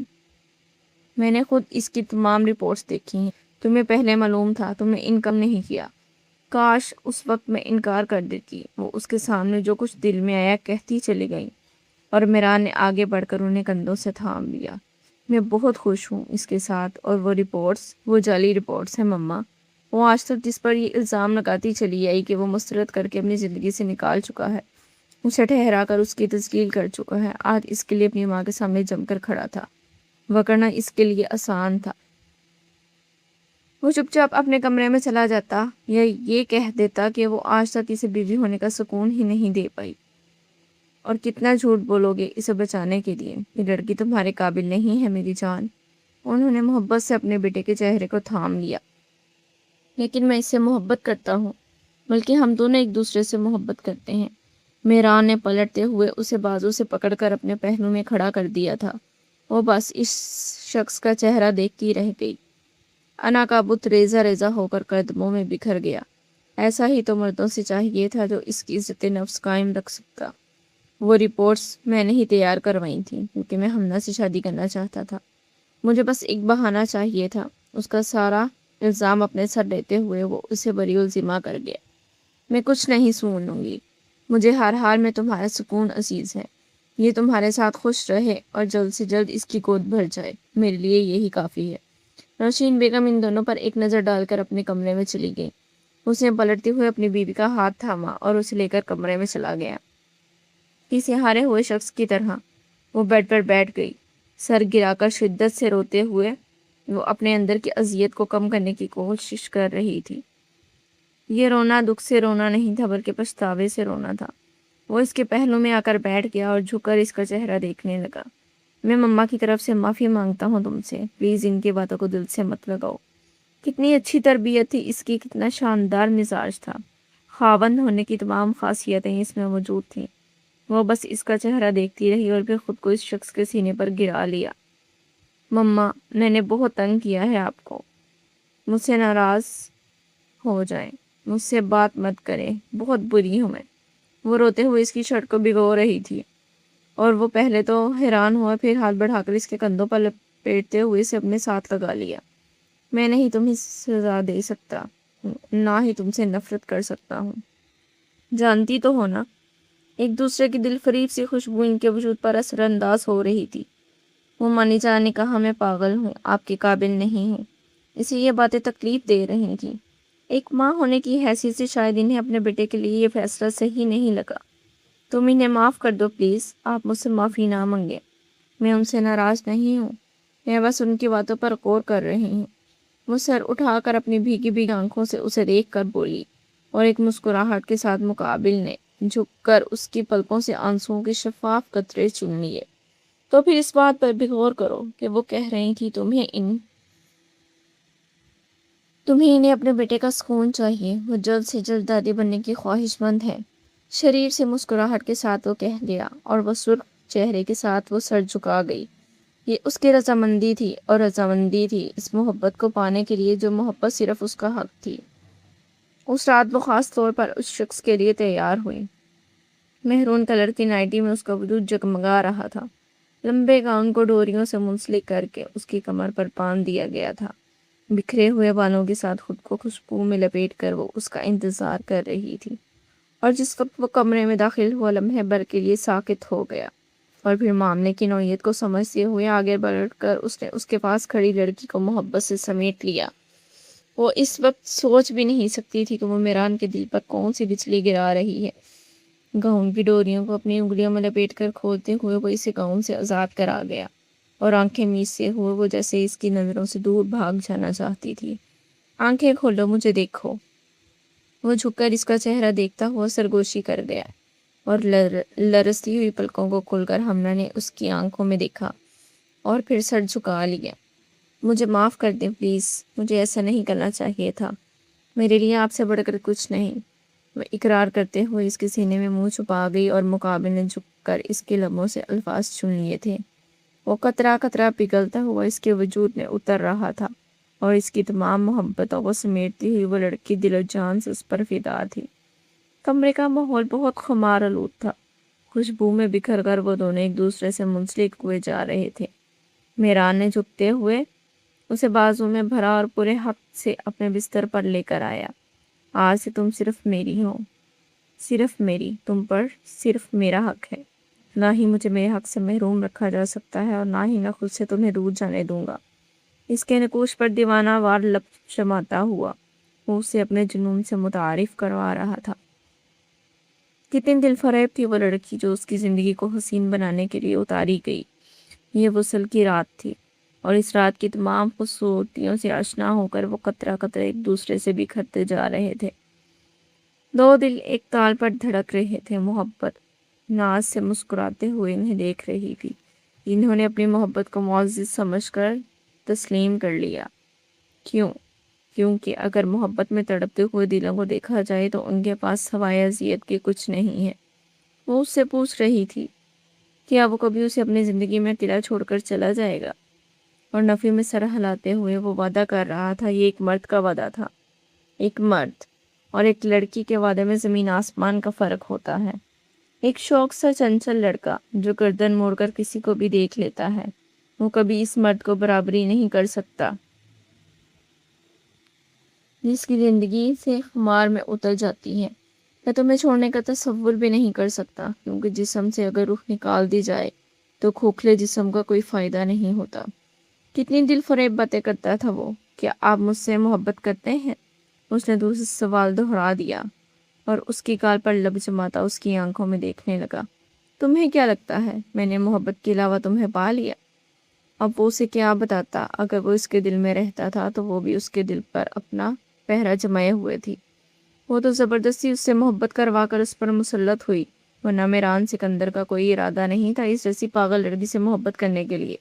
میں نے خود اس کی تمام رپورٹس دیکھی ہیں، تمہیں پہلے معلوم تھا، تم نے انکم نہیں کیا۔ کاش اس وقت میں انکار کر دیتی۔ وہ اس کے سامنے جو کچھ دل میں آیا کہتی چلی گئی، اور میران نے آگے بڑھ کر انہیں کندھوں سے تھام لیا۔ میں بہت خوش ہوں اس کے ساتھ، اور وہ رپورٹس وہ جعلی رپورٹس ہیں مما۔ وہ آج تک جس پر یہ الزام لگاتی چلی آئی کہ وہ مسترد کر کے اپنی زندگی سے نکال چکا ہے، اسے ٹھہرا کر اس کی تسکیل کر چکا ہے، آج اس کے لیے اپنی ماں کے سامنے جم کر کھڑا تھا، وگرنہ اس کے لیے آسان تھا۔ وہ چپ چاپ اپنے کمرے میں چلا جاتا یا یہ کہہ دیتا کہ وہ آج تک اسے بیوی ہونے کا سکون ہی نہیں دے پائی۔ اور کتنا جھوٹ بولو گے اسے بچانے کے لیے، یہ لڑکی تمہارے قابل نہیں ہے میری جان۔ انہوں نے محبت سے اپنے بیٹے کے چہرے کو تھام لیا۔ لیکن میں اس سے محبت کرتا ہوں، بلکہ ہم دونوں ایک دوسرے سے محبت کرتے ہیں۔ میران نے پلٹتے ہوئے اسے بازو سے پکڑ کر اپنے پہلو میں کھڑا کر دیا تھا۔ وہ بس اس شخص کا چہرہ دیکھتی رہ گئی۔ انا کا بت ریزہ ریزہ ہو کر قدموں میں بکھر گیا۔ ایسا ہی تو مردوں سے چاہیے تھا جو اس کی عزت نفس قائم رکھ سکتا۔ وہ رپورٹس میں نے ہی تیار کروائی تھیں کیونکہ میں حمنہ سے شادی کرنا چاہتا تھا۔ مجھے بس ایک بہانہ چاہیے تھا۔ اس کا سارا الزام اپنے سر لیتے ہوئے وہ اسے بری الزمہ کر گیا۔ میں کچھ نہیں سنوں گی، مجھے ہر حال میں تمہارا سکون عزیز ہے۔ یہ تمہارے ساتھ خوش رہے اور جلد سے جلد اس کی گود بھر جائے، میرے لیے یہی کافی ہے۔ نوشین بیگم ان دونوں پر ایک نظر ڈال کر اپنے کمرے میں چلی گئی۔ اس نے پلٹتے ہوئے اپنی بیوی کا ہاتھ تھاما اور اسے لے کر کمرے میں چلا گیا۔ کسی ہارے ہوئے شخص کی طرح وہ بیڈ پر بیٹھ گئی، سر گرا کر شدت سے روتے ہوئے وہ اپنے اندر کی اذیت کو کم کرنے کی کوشش کر رہی تھی۔ یہ رونا دکھ سے رونا نہیں تھا بلکہ پچھتاوے سے رونا تھا۔ وہ اس کے پہلو میں آ کر بیٹھ گیا اور جھک کر اس کا چہرہ دیکھنے لگا۔ میں مما کی طرف سے معافی مانگتا ہوں تم سے، پلیز ان کی باتوں کو دل سے مت لگاؤ۔ کتنی اچھی تربیت تھی اس کی، کتنا شاندار مزاج تھا، خاوند ہونے کی تمام خاصیتیں اس میں موجود تھیں۔ وہ بس اس کا چہرہ دیکھتی رہی اور پھر خود کو اس شخص کے سینے پر گرا لیا۔ مما، میں نے بہت تنگ کیا ہے آپ کو، مجھ سے ناراض ہو جائیں، مجھ سے بات مت کریں، بہت بری ہوں میں۔ وہ روتے ہوئے اس کی شرٹ کو بھگو رہی تھی اور وہ پہلے تو حیران ہوا، پھر ہاتھ بڑھا کر اس کے کندھوں پر لپیٹتے ہوئے اسے اپنے ساتھ لگا لیا۔ میں نہیں تمہیں سزا دے سکتا ہوں، نہ ہی تم سے نفرت کر سکتا ہوں۔ جانتی تو ہو نا، ایک دوسرے کی دل فریب سی خوشبو ان کے وجود پر اثر انداز ہو رہی تھی۔ وہ مانی جان نے کہا میں پاگل ہوں، آپ کے قابل نہیں ہوں۔ اسے یہ باتیں تکلیف دے رہی تھیں۔ ایک ماں ہونے کی حیثیت سے شاید انہیں اپنے بیٹے کے لیے یہ فیصلہ صحیح نہیں لگا۔ تم انہیں معاف کر دو پلیز، آپ مجھ سے معافی نہ مانگے۔ میں ان سے ناراض نہیں ہوں، میں بس ان کی باتوں پر غور کر رہی ہوں۔ وہ سر اٹھا کر اپنی بھیگی بھیگی آنکھوں سے اسے دیکھ کر بولی اور ایک مسکراہٹ کے ساتھ مقابل نے جھک کر اس کی پلکوں سے آنسوؤں کے شفاف قطرے چن لیے۔ تو پھر اس بات پر بھی غور کرو کہ وہ کہہ رہی تھی تمہیں انہیں اپنے بیٹے کا سکون چاہیے، وہ جلد سے جلد دادی بننے کی خواہش مند ہے۔ شریر سے مسکراہٹ کے ساتھ وہ کہہ دیا اور وہ سرخ چہرے کے ساتھ وہ سر جھکا گئی۔ یہ اس کی رضامندی تھی، اور رضامندی تھی اس محبت کو پانے کے لیے جو محبت صرف اس کا حق تھی۔ اس رات وہ خاص طور پر اس شخص کے لیے تیار ہوئی۔ مہرون کلر کی نائٹی میں اس کا وجود جگمگا رہا تھا۔ لمبے گاؤن کو ڈوریوں سے منسلک کر کے اس کی کمر پر باندھ دیا گیا تھا۔ بکھرے ہوئے بالوں کے ساتھ خود کو خوشبو میں لپیٹ کر وہ اس کا انتظار کر رہی تھی، اور جس وقت وہ کمرے میں داخل ہوا لمحے بھر کے لیے ساکت ہو گیا، اور پھر معاملے کی نوعیت کو سمجھتے ہوئے آگے بڑھ کر اس نے اس کے پاس کھڑی لڑکی کو محبت سے سمیٹ لیا۔ وہ اس وقت سوچ بھی نہیں سکتی تھی کہ وہ میران کے دل پر کون سی بجلی گرا رہی ہے۔ گاؤن کی ڈوریوں کو اپنی انگلیوں میں لپیٹ کر کھولتے ہوئے وہ اسے گاؤن سے آزاد کرا گیا، اور آنکھیں میچتے ہوئے وہ جیسے اس کی نظروں سے دور بھاگ جانا چاہتی تھی۔ آنکھیں کھولو، مجھے دیکھو۔ وہ جھک کر اس کا چہرہ دیکھتا ہوا سرگوشی کر گیا، اور لرزتی ہوئی پلکوں کو کھول کر ہمنا نے اس کی آنکھوں میں دیکھا اور پھر سر جھکا لیا۔ مجھے معاف کر دیں پلیز، مجھے ایسا نہیں کرنا چاہیے تھا، میرے لیے آپ سے بڑھ کر کچھ نہیں۔ وہ اقرار کرتے ہوئے اس کے سینے میں منہ چھپا گئی اور مقابل نے جھک کر اس کے لبوں سے الفاظ چن لیے تھے۔ وہ قطرہ قطرہ پگھلتا ہوا اس کے وجود میں اتر رہا تھا اور اس کی تمام محبتوں کو سمیٹتی ہوئی وہ لڑکی دل و جان سے اس پر فدا تھی۔ کمرے کا ماحول بہت خمار آلود تھا، خوشبو میں بکھر کر وہ دونوں ایک دوسرے سے منسلک ہوئے جا رہے تھے۔ میران نے جھکتے ہوئے اسے بازو میں بھرا اور پورے حق سے اپنے بستر پر لے کر آیا۔ آج سے تم صرف میری ہو، صرف میری، تم پر صرف میرا حق ہے، نہ ہی مجھے میرے حق سے محروم رکھا جا سکتا ہے اور نہ ہی میں خود سے تمہیں دور جانے دوں گا۔ اس کے نقوش پر دیوانہ وار لب شماتا ہوا وہ اسے اپنے جنون سے متعارف کروا رہا تھا۔ کتنی دل فریب تھی وہ لڑکی جو اس کی زندگی کو حسین بنانے کے لیے اتاری گئی۔ یہ وصل کی رات تھی اور اس رات کی تمام خوبصورتیوں سے آشنا ہو کر وہ قطرہ قطرہ ایک دوسرے سے بکھرتے جا رہے تھے۔ دو دل ایک تال پر دھڑک رہے تھے۔ محبت ناز سے مسکراتے ہوئے انہیں دیکھ رہی تھی۔ انہوں نے اپنی محبت کو معزز سمجھ کر تسلیم کر لیا۔ کیونکہ اگر محبت میں تڑپتے ہوئے دلوں کو دیکھا جائے تو ان کے پاس سوائے اذیت کے کچھ نہیں ہے۔ وہ اس سے پوچھ رہی تھی کیا وہ کبھی اسے اپنی زندگی میں اکیلا چھوڑ کر چلا جائے گا، اور نفی میں سر ہلاتے ہوئے وہ وعدہ کر رہا تھا۔ یہ ایک مرد کا وعدہ تھا، ایک مرد اور ایک لڑکی کے وعدے میں زمین آسمان کا فرق ہوتا ہے۔ ایک شوق سا چنچل لڑکا جو گردن موڑ کر کسی کو بھی دیکھ لیتا ہے، وہ کبھی اس مرد کو برابری نہیں کر سکتا جس کی زندگی سے خمار میں اتر جاتی ہے۔ میں تمہیں چھوڑنے کا تصور بھی نہیں کر سکتا، کیونکہ جسم سے اگر روح نکال دی جائے تو کھوکھلے جسم کا کوئی فائدہ نہیں ہوتا۔ کتنی دل فریب باتیں کرتا تھا وہ۔ کیا آپ مجھ سے محبت کرتے ہیں؟ اس نے دوسرا سوال دہرا دیا اور اس کی گال پر لب جماتا اس کی آنکھوں میں دیکھنے لگا۔ تمہیں کیا لگتا ہے میں نے محبت کے علاوہ تمہیں پا لیا؟ اب وہ اسے کیا بتاتا؟ اگر وہ اس کے دل میں رہتا تھا تو وہ بھی اس کے دل پر اپنا پہرا جمائے ہوئے تھی۔ وہ تو زبردستی اس سے محبت کروا کر اس پر مسلط ہوئی، ورنہ میران سکندر کا کوئی ارادہ نہیں تھا اس جیسی پاگل لڑکی سے محبت کرنے کے لیے۔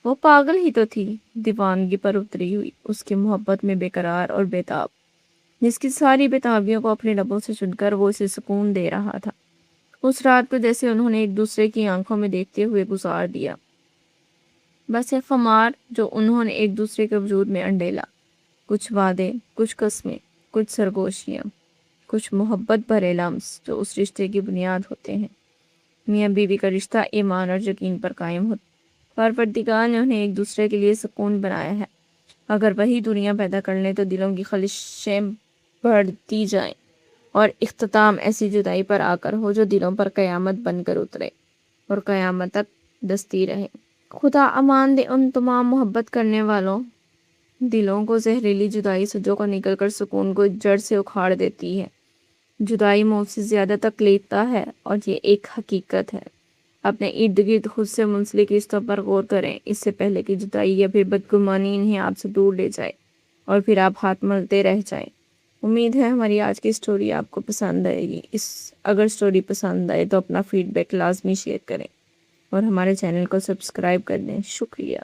وہ پاگل ہی تو تھی، دیوانگی پر اتری ہوئی، اس کی محبت میں بے قرار اور بےتاب، جس کی ساری بےتابیوں کو اپنے لبوں سے چن کر وہ اسے سکون دے رہا تھا۔ اس رات کو جیسے انہوں نے ایک دوسرے کی آنکھوں میں دیکھتے ہوئے گزار دیا، بس ایک خمار جو انہوں نے ایک دوسرے کے وجود میں انڈیلا۔ کچھ وعدے، کچھ قسمیں، کچھ سرگوشیاں، کچھ محبت بھرے لمس جو اس رشتے کی بنیاد ہوتے ہیں۔ میاں بیوی کا رشتہ ایمان اور یقین پر قائم ہوتا ہے۔ پروردگار نے انہیں ایک دوسرے کے لیے سکون بنایا ہے۔ اگر وہی دنیا پیدا کر لیں تو دلوں کی خلشیں بڑھتی جائیں اور اختتام ایسی جدائی پر آ کر ہو جو دلوں پر قیامت بن کر اترے اور قیامت تک دستی رہے۔ خدا امان دے ان تمام محبت کرنے والوں دلوں کو زہریلی جدائی سے جو کو نکل کر سکون کو جڑ سے اکھاڑ دیتی ہے۔ جدائی موت سے زیادہ تکلیف دہ ہے اور یہ ایک حقیقت ہے۔ اپنے ارد گرد خود سے منسلک رشتوں پر غور کریں اس سے پہلے کہ جدائی یا پھر بدگمانی انہیں آپ سے دور لے جائے اور پھر آپ ہاتھ ملتے رہ جائیں۔ امید ہے ہماری آج کی سٹوری آپ کو پسند آئے گی۔ اگر سٹوری پسند آئے تو اپنا فیڈ بیک لازمی شیئر کریں اور ہمارے چینل کو سبسکرائب کر دیں۔ شکریہ۔